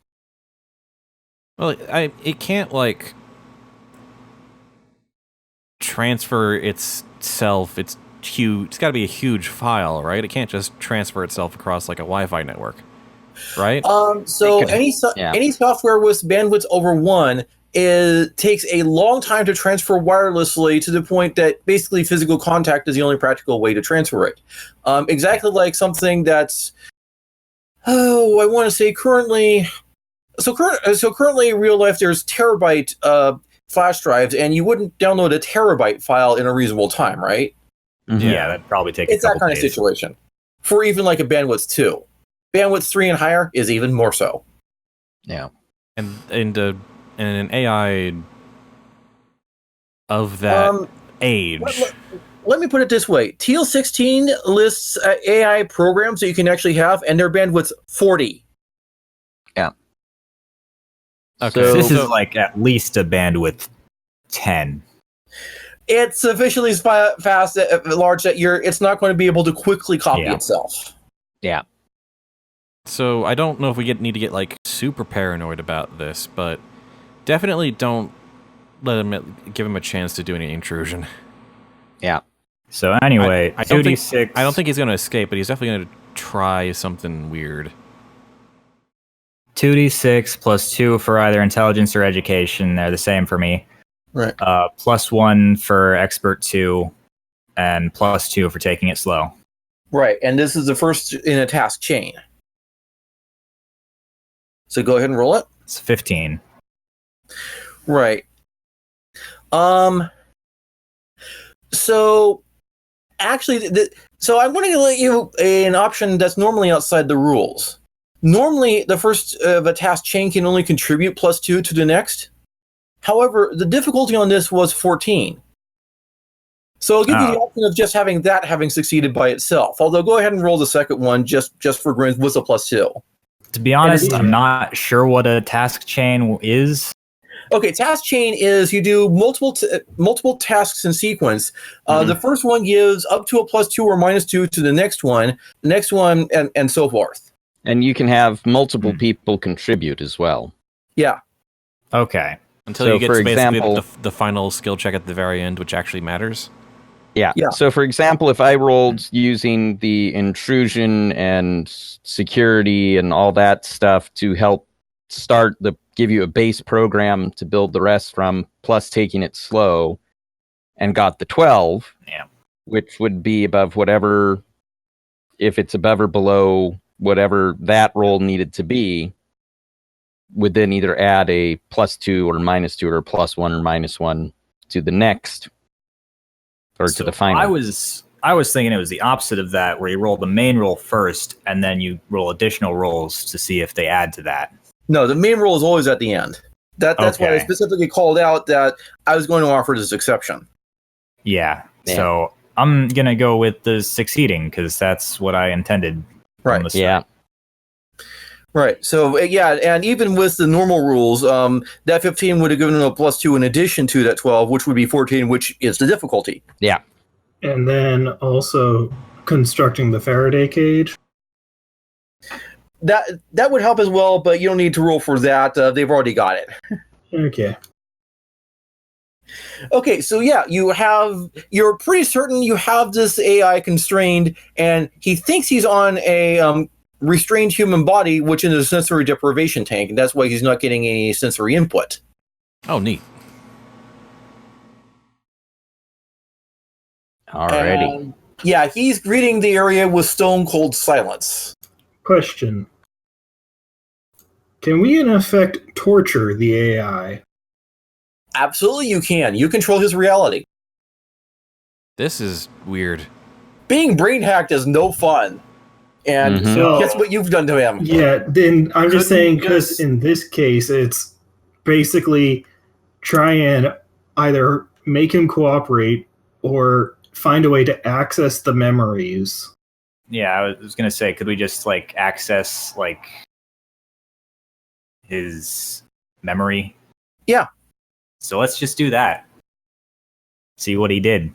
Well, it can't transfer its huge. It's got to be a huge file, right? It can't just transfer itself across like a Wi-Fi network, right? So could- any software with bandwidth over 1 takes a long time to transfer wirelessly, to the point that basically physical contact is the only practical way to transfer it. Exactly like something that's, I want to say currently. So currently in real life, there's terabyte flash drives, and you wouldn't download a terabyte file in a reasonable time, right? Yeah, that'd probably take. It's a that couple kind of days. situation. For even like a bandwidth 2, bandwidth 3 and higher is even more so. Yeah. And an AI of that age. Let me put it this way: TL16 lists AI programs that you can actually have, and their bandwidth's 40. Okay, So- This is like at least a bandwidth 10. It's sufficiently fast, large that it's not going to be able to quickly copy Yeah. itself. Yeah. So I don't know if we need to get like super paranoid about this, but definitely don't give him a chance to do any intrusion. Yeah. So anyway, I don't think 2d6. I don't think he's going to escape, but he's definitely going to try something weird. 2d6 plus 2 for either intelligence or education. They're the same for me. Right. Plus 1 for expert 2, and plus 2 for taking it slow. Right, and this is the first in a task chain. So go ahead and roll it. It's 15. Right. So actually, so I'm going to let you an option that's normally outside the rules. Normally, the first of a task chain can only contribute plus 2 to the next. However, the difficulty on this was 14. So I'll give you the option of just having succeeded by itself. Although, go ahead and roll the second one just for grins with a plus 2. To be honest, I'm not sure what a task chain is. Okay, task chain is you do multiple tasks in sequence. The first one gives up to a plus 2 or minus 2 to the next one, and so forth. And you can have multiple people contribute as well. Yeah. Okay. Until So, you get for to basically example- the final skill check at the very end, which actually matters. Yeah. Yeah. So, for example, if I rolled using the intrusion and security and all that stuff to help give you a base program to build the rest from, plus taking it slow, and got the 12, which would be above whatever, if it's above or below whatever that roll needed to be, would then either add a plus 2 or minus 2 or plus 1 or minus 1 to the next, or to the final. I was thinking it was the opposite of that, where you roll the main roll first, and then you roll additional rolls to see if they add to that. No, the main roll is always at the end. That's why I Okay. specifically called out that I was going to offer this exception. Yeah. Yeah. So I'm going to go with the succeeding, because that's what I intended from Right. the start. Yeah. Right. So, yeah, and even with the normal rules, that 15 would have given them a plus 2 in addition to that 12, which would be 14, which is the difficulty. Yeah. And then also constructing the Faraday cage. That would help as well, but you don't need to roll for that. They've already got it. Okay. Okay, so yeah, you're pretty certain you have this AI constrained, and he thinks he's on a restrained human body, which is a sensory deprivation tank, and that's why he's not getting any sensory input. Oh, neat. Alrighty. And, yeah, he's greeting the area with stone cold silence. Question. Can we in effect torture the AI? Absolutely, you can. You control his reality. This is weird. Being brain hacked is no fun. And Mhm. So- guess what you've done to him? Yeah, then I'm just Couldn't saying, because just- in this case, it's basically try and either make him cooperate or find a way to access the memories. Yeah, I was going to say, could we just access his memory? Yeah. So let's just do that. See what he did.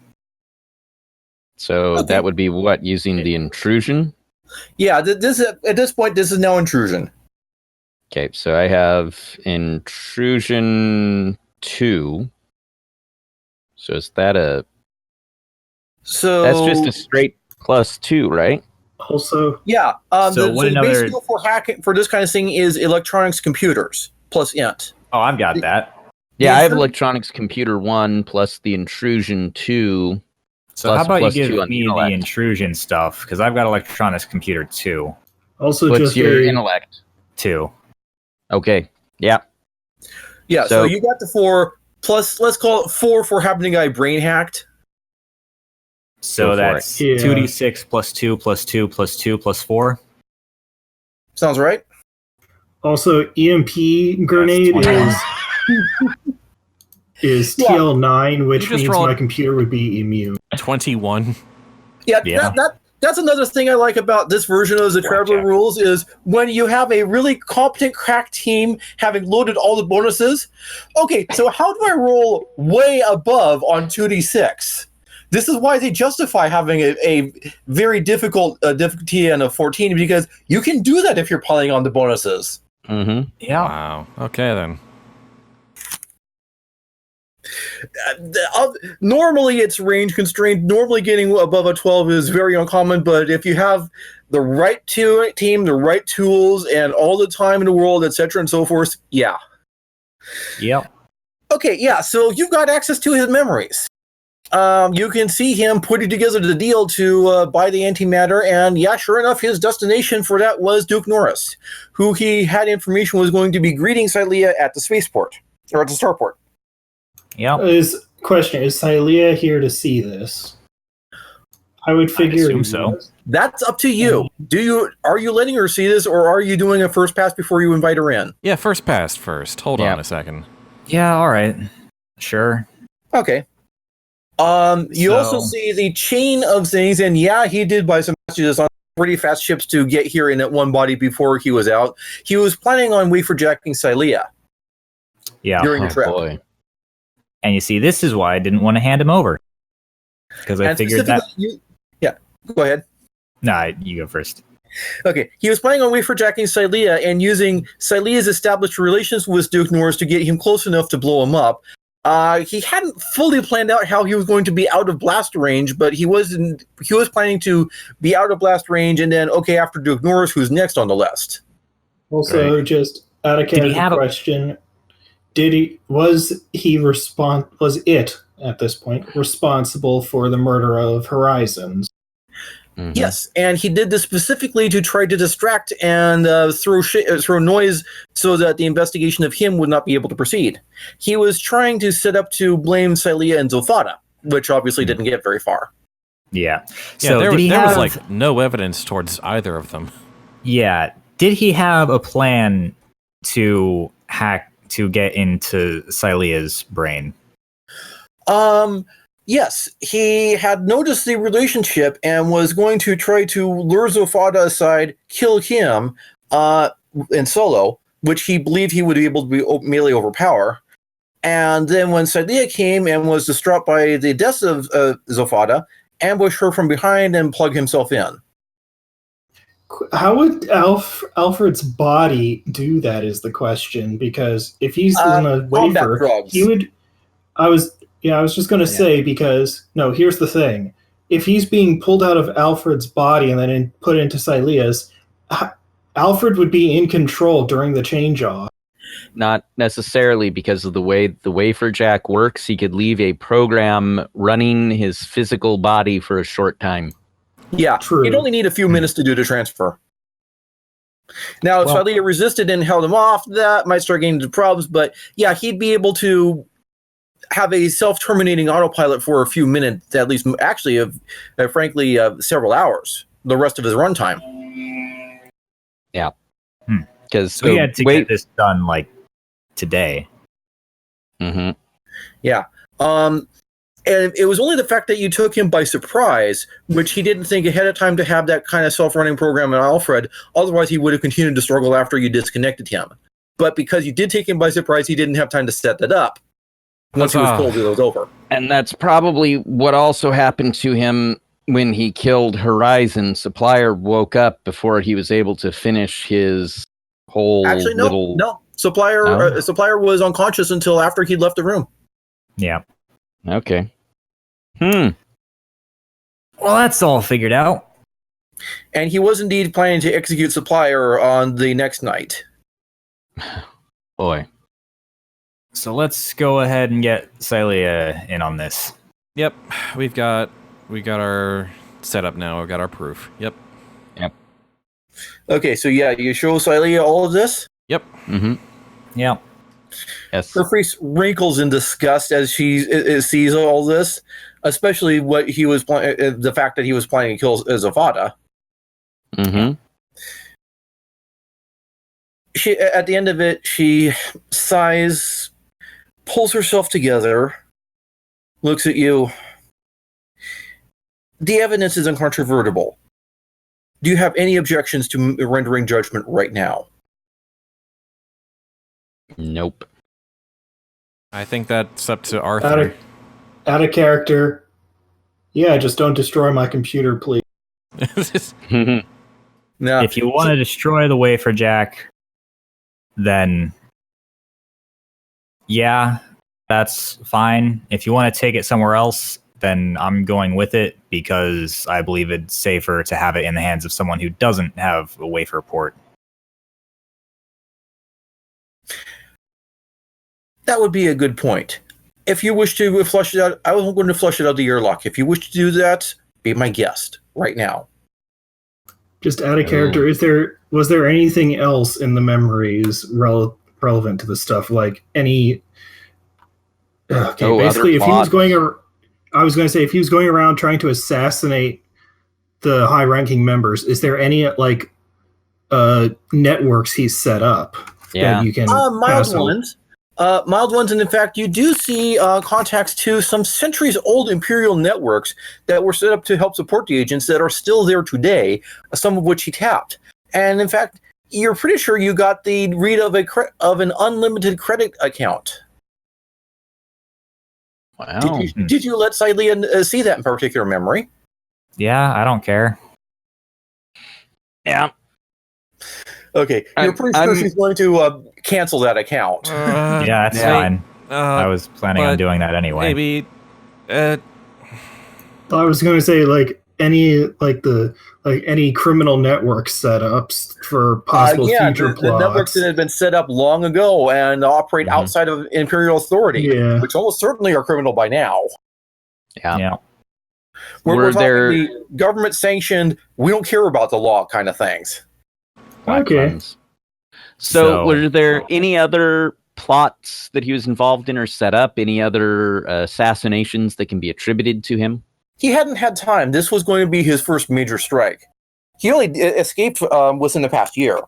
So Okay. that would be what, using the intrusion? Yeah, at this point, this is now intrusion. Okay, so I have intrusion 2. So is that a So That's just a straight +2, right? Also, yeah. So what the another- base skill for hacking for this kind of thing is electronics computers plus int. Oh, I've got that. Yeah, I have intrusion- electronics computer 1 plus the intrusion 2. So Plus- how about you plus give 2 on me the intellect. intrusion stuff? Because I've got electronics computer 2. also What's just your a, intellect? 2. Okay. Yeah. Yeah. So So- you got the 4 plus. Let's call it 4 for having a guy brain hacked. So Go for that's it. Yeah. 2d6 plus 2 plus 2 plus 2 plus 4. Sounds right. also EMP grenade 21. is Yeah. TL9, which You just means rolled- my computer would be immune. 21. Yeah. Yeah. That's another thing I like about this version of the Traveler Blackjack. rules is when you have a really competent crack team having loaded all the bonuses. Okay, so how do I roll way above on 2d6? This is why they justify having a very difficult difficulty and a 14 because you can do that if you're piling on the bonuses. Mm-hmm. Yeah. Wow. Okay, then. Normally it's range constrained. Normally getting above a 12 is very uncommon, but if you have the right team, the right tools, and all the time in the world, etc. and so forth, yeah. Yep. Okay, yeah, so you've got access to his memories. You can see him putting together the deal to buy the antimatter, and yeah, sure enough, his destination for that was Duke Norris, who he had information was going to be greeting Silea at the spaceport, or at the starport. Yep. Is Silea here to see this? I would figure. assume so. That's up to you. Are you letting her see this, or are you doing a first pass before you invite her in? Yeah, first past first. Hold Yeah. on a second. Yeah, all right. Sure. Okay. You also So- see the chain of things, and yeah, he did buy some messages on pretty fast ships to get here in that one body before he was out. He was planning on waferjacking Silea Yeah. during the Oh, trip. boy. And you see, this is why I didn't want to hand him over. Because I And figured that. specifically, yeah, go ahead. Nah, you go first. Okay, he was planning on waferjacking Silea and using Silea's established relations with Duke Norris to get him close enough to blow him up. He hadn't fully planned out how he was going to be out of blast range, but he was planning to be out of blast range, and then after Duke Norris, who's next on the list? Also, just out of Did he casual have a- question, was it at this point responsible for the murder of Horizons? Mhm. Yes, and he did this specifically to try to distract and throw noise so that the investigation of him would not be able to proceed. He was trying to set up to blame Silea and Zofada, which obviously didn't get very far. Yeah. Yeah, So there, did he there was have- like no evidence towards either of them. Yeah. Did he have a plan to hack to get into Silea's brain? Yes, he had noticed the relationship and was going to try to lure Zofada aside, kill him in solo, which he believed he would be able to be melee overpower. And then when Silea came and was distraught by the death of Zofada, ambush her from behind and plug himself in. How would Alfred's body do that is the question, because if he's in a combat wafer, drugs. he would. I was just going to Yeah. say, because no, here's the thing: if he's being pulled out of Alfred's body and then put into Silea's, Alfred would be in control during the change off. Not necessarily, because of the way the wafer jack works. He could leave a program running his physical body for a short time. Yeah, True. he'd only need a few minutes to do the transfer. Now, if Well- Silea resisted and held him off, that might start getting into problems, but yeah, he'd be able to have a self-terminating autopilot for a few minutes, at least, actually, frankly, several hours, the rest of his runtime. Because So he had to get this done like today. Mhm. And it was only the fact that you took him by surprise, which he didn't think ahead of time to have that kind of self-running program in Alfred. Otherwise, he would have continued to struggle after you disconnected him. But because you did take him by surprise, he didn't have time to set that up once he was Huzzah. told it was over. And that's probably what also happened to him when he killed Horizon. Supplier woke up before he was able to finish his whole Actually, little. no. Supplier No? Supplier was unconscious until after he'd left the room. Yeah. Okay. Well, that's all figured out. And he was indeed planning to execute Supplier on the next night. Boy. So let's go ahead and get Celia in on this. Yep, we got our setup now. We've got our proof. Yep. Okay, so yeah, you show Celia all of this? Yep. Mm-hmm. Yeah. Yes. Her face wrinkles in disgust as she sees all this, especially what he was the fact that he was planning to kill Zafata. Mm-hmm. She, at the end of it, she sighs, pulls herself together, looks at you. The evidence is incontrovertible. Do you have any objections to rendering judgment right now? Nope. I think that's up to Arthur. Out of character. Yeah, just don't destroy my computer, please. No. If you want to destroy the wafer jack, then yeah, that's fine. If you want to take it somewhere else, then I'm going with it because I believe it's safer to have it in the hands of someone who doesn't have a wafer port. That would be a good point. If you wish to flush it out, I was going to flush it out of the airlock. If you wish to do that, be my guest right now. Just out of character, was there anything else in the memories relevant to the stuff? Like any... Okay, basically, if he was going... I was going to say, if he was going around trying to assassinate the high-ranking members, is there any, like, networks he's set up that you can mild ones. Mild ones, and in fact, you do see contacts to some centuries-old Imperial networks that were set up to help support the agents that are still there today, some of which he tapped. And in fact, you're pretty sure you got the read of an unlimited credit account. Wow. Did you let Celia see that in particular memory? Yeah, I don't care. Yeah. Okay, you're pretty sure she's going to cancel that account. Yeah, that's fine. I was planning on doing that anyway. Maybe. I was going to say, like, any criminal network setups for possible future plots. The networks that had been set up long ago and operate outside of Imperial authority, which almost certainly are criminal by now. Yeah. We're talking the government-sanctioned, we don't care about the law kind of things. Okay. So, were there any other plots that he was involved in or set up? Any other assassinations that can be attributed to him? He hadn't had time. This was going to be his first major strike. He only escaped within the past year.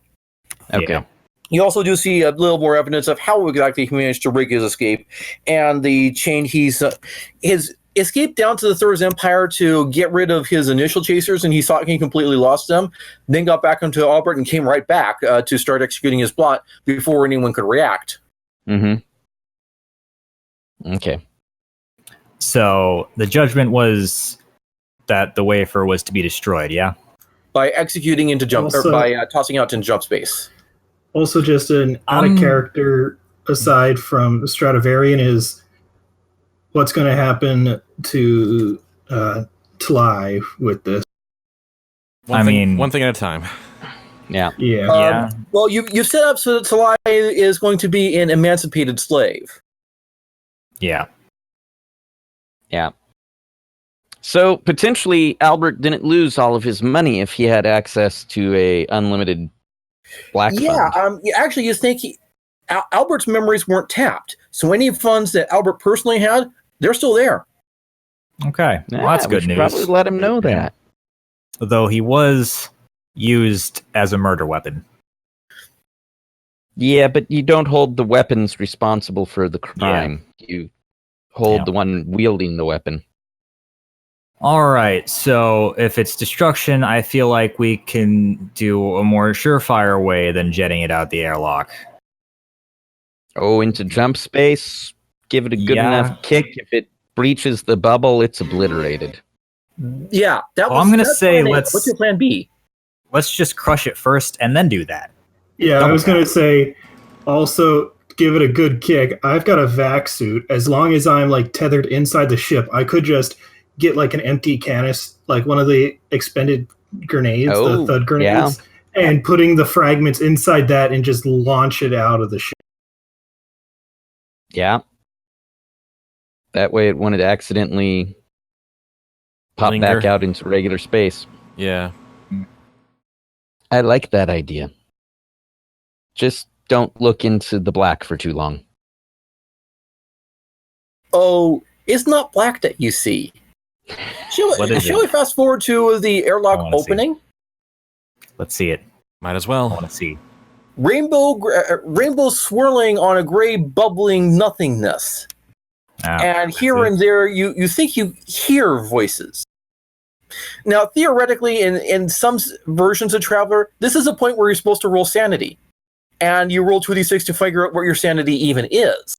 Okay. Yeah. You also do see a little more evidence of how exactly he managed to rig his escape and the chain his escape down to the Third Empire to get rid of his initial chasers, and he thought he completely lost them, then got back into Albert and came right back to start executing his plot before anyone could react. Mm-hmm. Okay. So the judgment was that the wafer was to be destroyed, yeah? By executing into by tossing out into jump space. Also, just an out of character aside from Stradivarian is what's going to happen to Tly with this. One thing at a time. Yeah. Yeah. Well, you've set up so that Tly is going to be an emancipated slave. Yeah. Yeah. So potentially Albert didn't lose all of his money if he had access to a unlimited black fund. Actually, you think Albert's memories weren't tapped, so any funds that Albert personally had, they're still there. Okay, well, that's good news. Probably let him know that. Though he was used as a murder weapon. Yeah, but you don't hold the weapons responsible for the crime. Yeah. You hold the one wielding the weapon. All right, so if it's destruction, I feel like we can do a more surefire way than jetting it out the airlock. Oh, into jump space? Give it a good enough kick. If it breaches the bubble, it's obliterated. Yeah, I'm going to say what's your plan B? Let's just crush it first and then do that. Yeah, I was going to say also give it a good kick. I've got a vac suit. As long as I'm like tethered inside the ship, I could just get like an empty canister, like one of the expended grenades, the thud grenades, and putting the fragments inside that and just launch it out of the ship. Yeah. That way it wanted to accidentally pop back out into regular space. Yeah. I like that idea. Just don't look into the black for too long. Oh, it's not black that you see. Shall we fast forward to the airlock opening? Let's see it. Might as I well. want to see. Rainbow swirling on a gray bubbling nothingness. And here and there, you think you hear voices. Now, theoretically, in some versions of Traveler, this is a point where you're supposed to roll sanity. And you roll 2d6 to figure out what your sanity even is.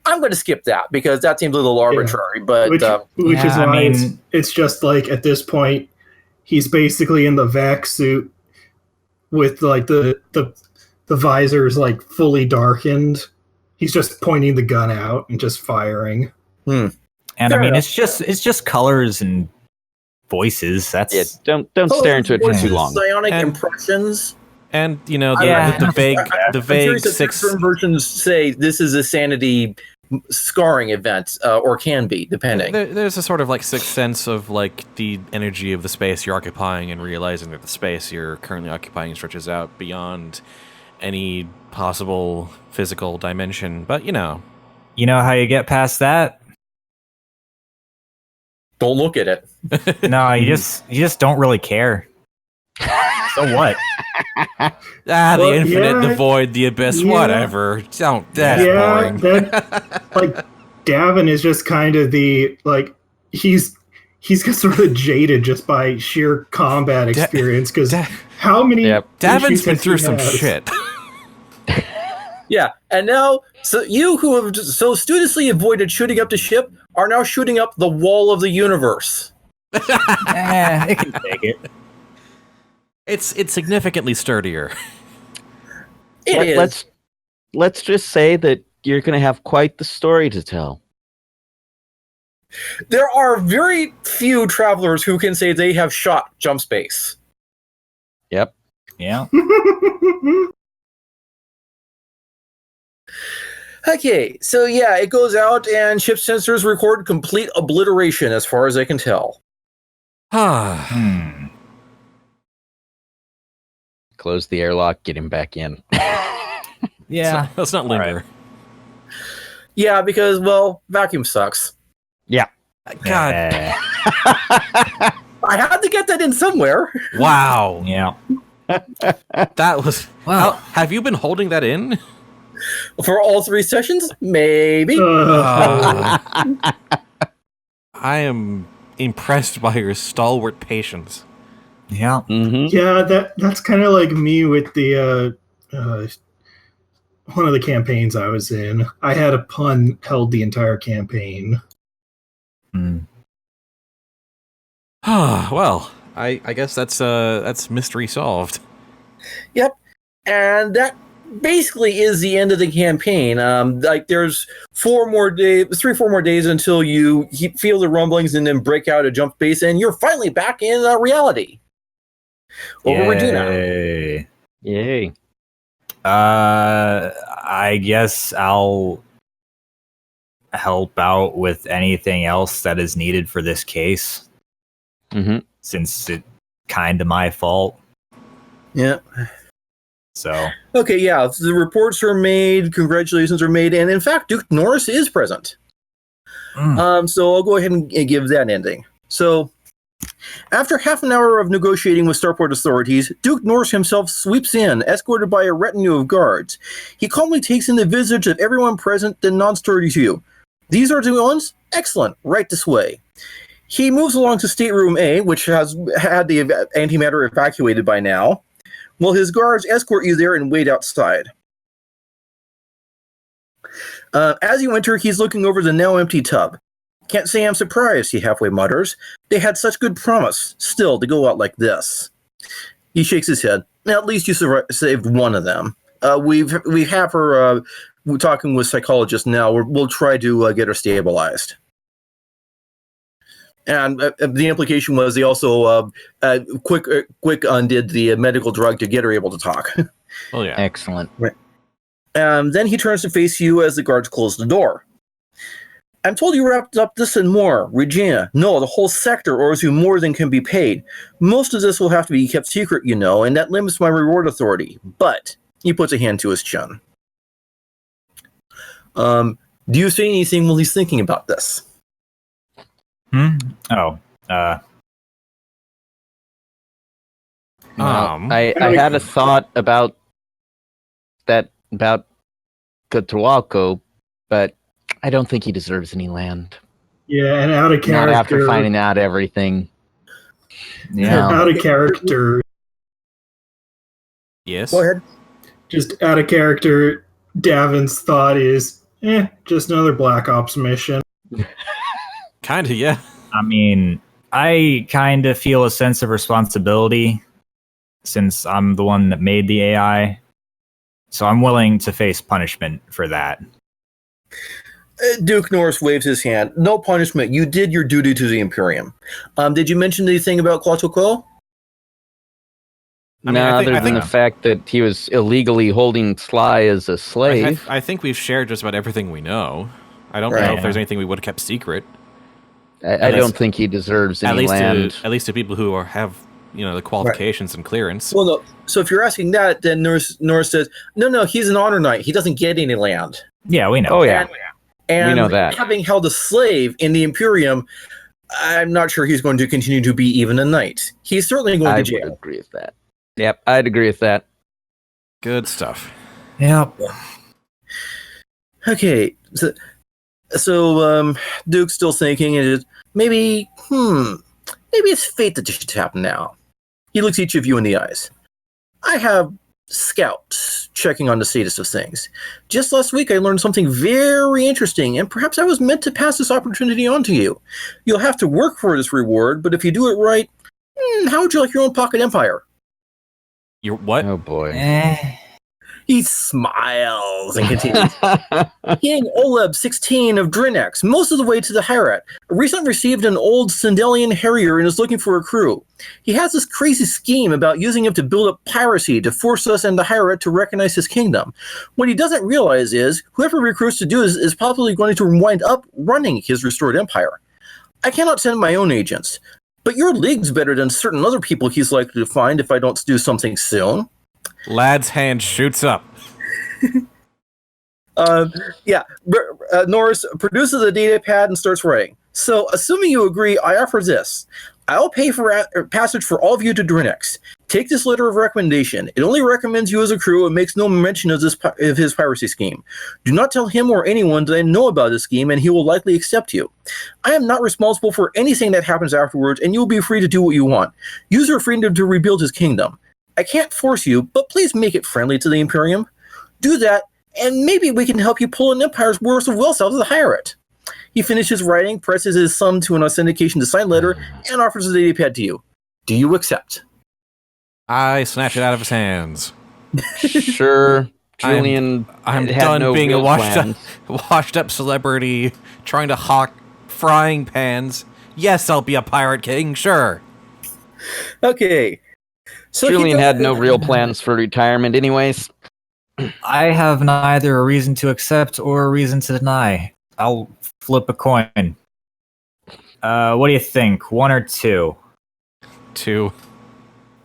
I'm going to skip that because that seems a little arbitrary. But which is why it's just like at this point, he's basically in the vac suit with like the visors like fully darkened. He's just pointing the gun out and just firing. And Fair enough. it's just colors and voices. That's don't stare into it for too long. Psionic impressions. And the vague six certain versions say this is a sanity scarring event, or can be, depending. There's a sort of like sixth sense of like the energy of the space you're occupying, and realizing that the space you're currently occupying stretches out beyond any possible physical dimension. But you know how you get past that? Don't look at it. No, you just don't really care. So what? The infinite, the void, the abyss, whatever. That's boring. Like Davven is just kind of the like he's got sort of jaded just by sheer combat experience because how many Davven's been through some shit. Yeah, and now so you who have so studiously avoided shooting up the ship are now shooting up the wall of the universe. It can take it. It's significantly sturdier. Let's just say that you're going to have quite the story to tell. There are very few travelers who can say they have shot Jumpspace. Yep. Yeah. Okay, so yeah, it goes out and ship sensors record complete obliteration as far as I can tell. Close the airlock, get him back in. Yeah. Let's not linger. Right. Yeah, because, well, vacuum sucks. Yeah. God. I had to get that in somewhere. Wow. Yeah. That was... Wow. Have you been holding that in? For all 3 sessions? Maybe. I am impressed by your stalwart patience. Yeah. Mm-hmm. Yeah, that's kind of like me with the one of the campaigns I was in. I had a pun held the entire campaign. Well, I guess that's mystery solved. Yep. And that basically is the end of the campaign. Like there's 3 or 4 more days until you feel the rumblings and then break out a jump base, and you're finally back in reality. What will we do now? Yay. I guess I'll help out with anything else that is needed for this case. Mm-hmm. Since it's kind of my fault. Yeah. So. Okay, yeah, the reports are made, congratulations are made, and in fact, Duke Norris is present. So I'll go ahead and give that ending. So, after half an hour of negotiating with Starport authorities, Duke Norris himself sweeps in, escorted by a retinue of guards. He calmly takes in the visage of everyone present, then nods towards you. These are the ones? Excellent, right this way. He moves along to Stateroom A, which has had the antimatter evacuated by now, while his guards escort you there and wait outside. As you enter, he's looking over the now empty tub. Can't say I'm surprised, he halfway mutters. They had such good promise, still, to go out like this. He shakes his head. Now, at least you saved one of them. We have her talking with psychologists now. We'll try to get her stabilized. And the implication was they also quick undid the medical drug to get her able to talk. Oh yeah. Excellent. Then he turns to face you as the guards close the door. I'm told you wrapped up this and more. Regina, no, the whole sector owes you more than can be paid. Most of this will have to be kept secret, you know, and that limits my reward authority. But he puts a hand to his chin. Do you say anything while he's thinking about this? I had a thought about Catualco, but I don't think he deserves any land. Yeah, and out of character. Not after finding out everything. Yeah, out of character. Yes. Go ahead. Just out of character, Davven's thought is, just another Black Ops mission. Kinda, yeah. I mean, I kind of feel a sense of responsibility since I'm the one that made the AI. So I'm willing to face punishment for that. Duke Norris waves his hand. No punishment. You did your duty to the Imperium. Did you mention anything about Quetzalcoatl? I mean, No, I think- other I than think- the fact that he was illegally holding Sly as a slave. I think we've shared just about everything we know. I don't Right. know if there's anything we would have kept secret. I don't think he deserves any land. At least to people who have the qualifications and clearance. Well, no. So if you're asking that, then Norris says, no, he's an honor knight. He doesn't get any land. Yeah, we know. Oh yeah, And we know that. having held a slave in the Imperium, I'm not sure he's going to continue to be even a knight. He's certainly going I to would jail. agree with that. Yep, I'd agree with that. Good stuff. Yep. Okay, so Duke's still thinking, and maybe it's fate that this should happen now. He looks each of you in the eyes. I have scouts checking on the status of things. Just last week, I learned something very interesting, and perhaps I was meant to pass this opportunity on to you. You'll have to work for this reward, but if you do it right, how would you like your own pocket empire? You're what? Oh boy. He smiles and continues. King Oleb 16 of Drinex, most of the way to the Hyrat, recently received an old Sindelian Harrier and is looking for a crew. He has this crazy scheme about using it to build up piracy to force us and the Hyrat to recognize his kingdom. What he doesn't realize is whoever recruits to do this is probably going to wind up running his restored empire. I cannot send my own agents, but your league's better than certain other people he's likely to find if I don't do something soon. Lad's hand shoots up. Norris produces a data pad and starts writing. So, assuming you agree, I offer this. I'll pay for passage for all of you to Drinex. Take this letter of recommendation. It only recommends you as a crew and makes no mention of his piracy scheme. Do not tell him or anyone that I know about this scheme, and he will likely accept you. I am not responsible for anything that happens afterwards, and you will be free to do what you want. Use your freedom to rebuild his kingdom. I can't force you, but please make it friendly to the Imperium. Do that, and maybe we can help you pull an empire's worth of wealth out of the Hyrat. He finishes writing, presses his thumb to an authentication to sign letter, and offers the data pad to you. Do you accept? I snatch it out of his hands. Sure, Julian. I'm had done no being a real plans. washed up celebrity trying to hawk frying pans. Yes, I'll be a pirate king, sure. Okay. So Julian had no real plans for retirement, anyways. I have neither a reason to accept or a reason to deny. I'll flip a coin. What do you think? 1 or 2? 2.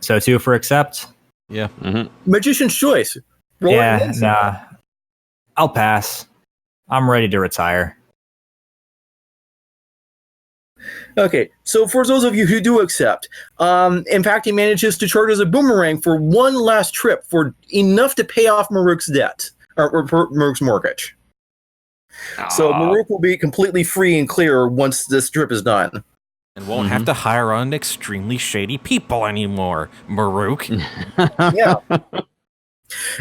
So 2 for accept? Yeah. Mm-hmm. Magician's choice. Roll Yeah, it. nah. I'll pass. I'm ready to retire. Okay, so for those of you who do accept, in fact, he manages to charge us a boomerang for one last trip for enough to pay off Maruk's debt, or Maruk's mortgage. So Maruk will be completely free and clear once this trip is done. And won't have to hire on extremely shady people anymore, Maruk. Yeah.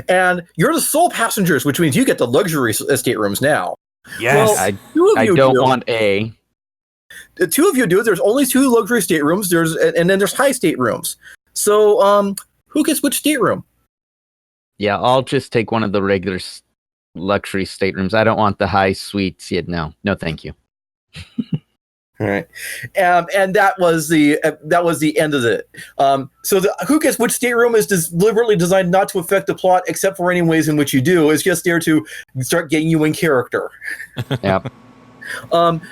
And you're the sole passengers, which means you get the luxury estate rooms now. Yes. Well, I don't want A. The 2 of you do. There's only 2 luxury staterooms. And then there's high staterooms. So, who gets which stateroom? Yeah, I'll just take one of the regular luxury staterooms. I don't want the high suites yet. No, thank you. All right, and that was the end of it. So who gets which stateroom is deliberately designed not to affect the plot, except for any ways in which you do. It's just there to start getting you in character. Yep.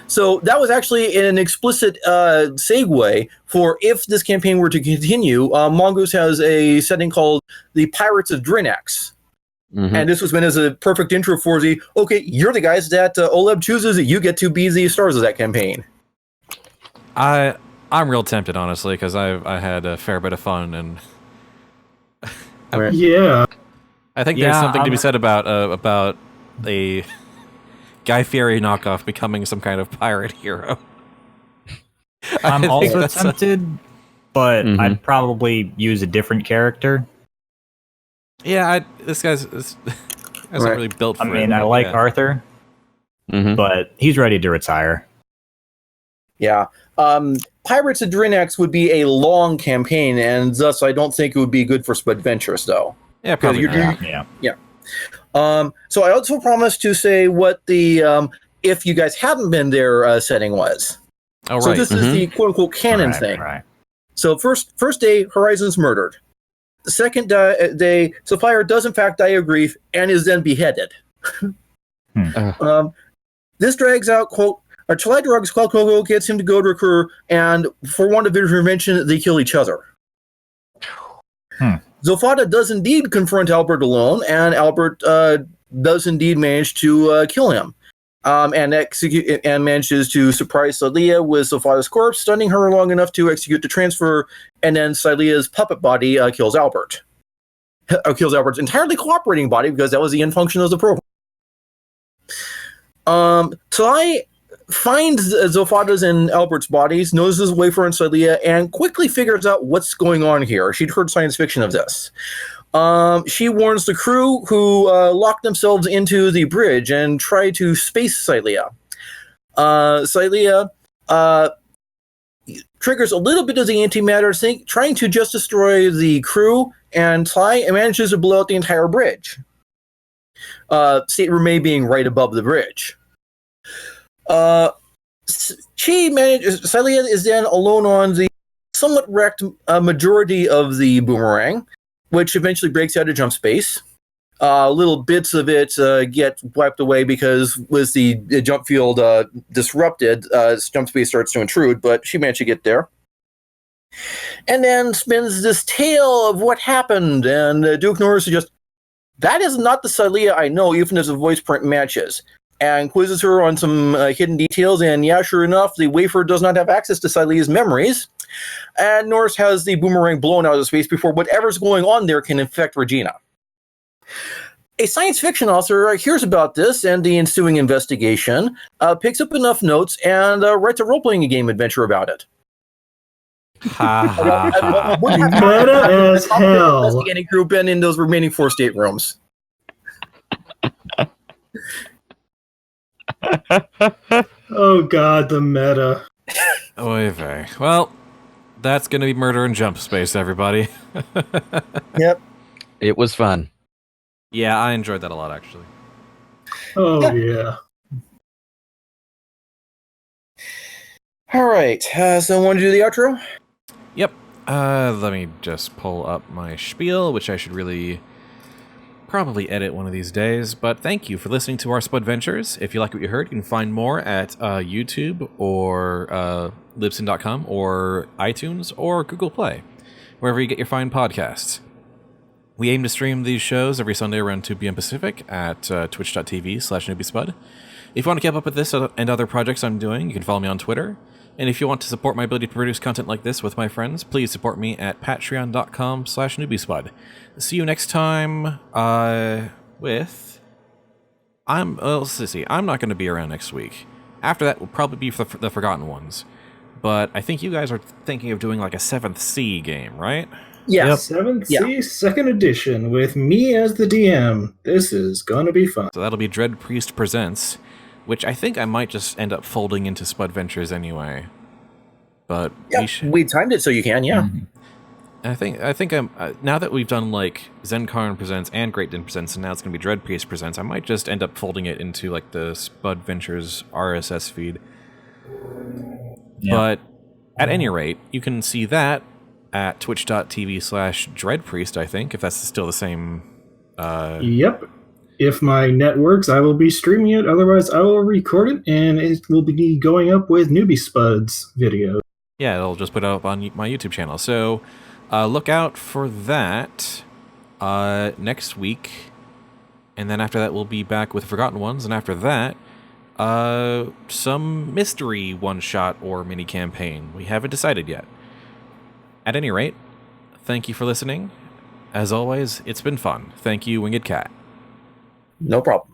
So that was actually an explicit segue for if this campaign were to continue. Mongoose has a setting called the Pirates of Drynax. Mhm. And this was meant as a perfect intro for the, okay, you're the guys that Oleb chooses, you get to be the stars of that campaign. I'm real tempted, honestly, because I had a fair bit of fun, and Yeah. I think Yeah, there's something to be I'm- said about a Guy Fieri knockoff becoming some kind of pirate hero. I I'm think also that's tempted, but Mhm. I'd probably use a different character. This guy's not really built for I it. mean, I but like yeah. Arthur, Mhm. but he's ready to retire. Yeah. Pirates of Drynax would be a long campaign, and thus I don't think it would be good for Spudventures, though. Yeah, probably. you're not. doing- Yeah. So I also promised to say what the if you guys hadn't been there setting was. Oh, So right. this is the quote-unquote canon thing. Right. So first day, Horizon's murdered. The second day, Sapphire does in fact die of grief and is then beheaded. This drags out, quote, July drugs, quote, gets him to go to a crew, and for want of intervention, they kill each other. Zofata does indeed confront Albert alone, and Albert does indeed manage to kill him. And manages to surprise Salia with Zofata's corpse, stunning her long enough to execute the transfer, and then Salia's puppet body kills Albert. Kills Albert's entirely cooperating body, because that was the end function of the program. So I finds Zofata's and Albert's bodies, notices a way for Salia, and quickly figures out what's going on here. She'd heard science fiction of this. She warns the crew, who lock themselves into the bridge and try to space Salia. Salia triggers a little bit of the antimatter, trying to just destroy the crew, and manages to blow out the entire bridge. Stateroom A being right above the bridge. Salia is then alone on the somewhat wrecked majority of the Boomerang, which eventually breaks out of jump space. Little bits of it get wiped away because with the jump field disrupted, jump space starts to intrude, but she managed to get there. And then spins this tale of what happened, and Duke Norris suggests, that is not the Salia I know, even as the voice print matches. And quizzes her on some hidden details, and yeah, sure enough, the wafer does not have access to Salia's memories. And Norris has the Boomerang blown out of space before whatever's going on there can infect Regina. A science fiction author hears about this and the ensuing investigation, picks up enough notes, and writes a role-playing game adventure about it. Meta as hell. Investigating crew been in those remaining 4 staterooms. Oh god, the meta. Oy vey. Well, that's going to be Murder in Jump Space, everybody. Yep. It was fun. Yeah, I enjoyed that a lot, actually. Oh yeah. All right. So want to do the outro? Yep. Let me just pull up my spiel, which I should really probably edit one of these days. But thank you for listening to our Spudventures. If you like what you heard, you can find more at YouTube or Libsyn.com or iTunes or Google Play, wherever you get your fine podcasts. We aim to stream these shows every Sunday around 2 p.m. Pacific at twitch.tv/Newbiespud. If you want to keep up with this and other projects I'm doing, you can follow me on Twitter. And if you want to support my ability to produce content like this with my friends, please support me at patreon.com/Newbiespud. See you next time let's see. I'm not going to be around next week. After that will probably be for the Forgotten Ones. But I think you guys are thinking of doing like a 7th Sea game, right? Yeah. 7th Sea, second edition, with me as the DM. This is gonna be fun. So that'll be DreadPriest Presents, which I think I might just end up folding into Spudventures anyway. But we timed it so you can, yeah. I think I'm now that we've done like Zenkarn Presents and Great Din Presents, and now it's gonna be DreadPriest Presents, I might just end up folding it into like the Spudventures RSS feed. Yeah. But at any rate, you can see that at twitch.tv/DreadPriest, I think, if that's still the same. Yep. If my net works, I will be streaming it. Otherwise, I will record it, and it will be going up with Newbiespud's video. Yeah, it'll just put it up on my YouTube channel. So look out for that next week. And then after that, we'll be back with Forgotten Ones. And after that, some mystery one-shot or mini-campaign. We haven't decided yet. At any rate, thank you for listening. As always, it's been fun. Thank you, Winged Cat. No problem.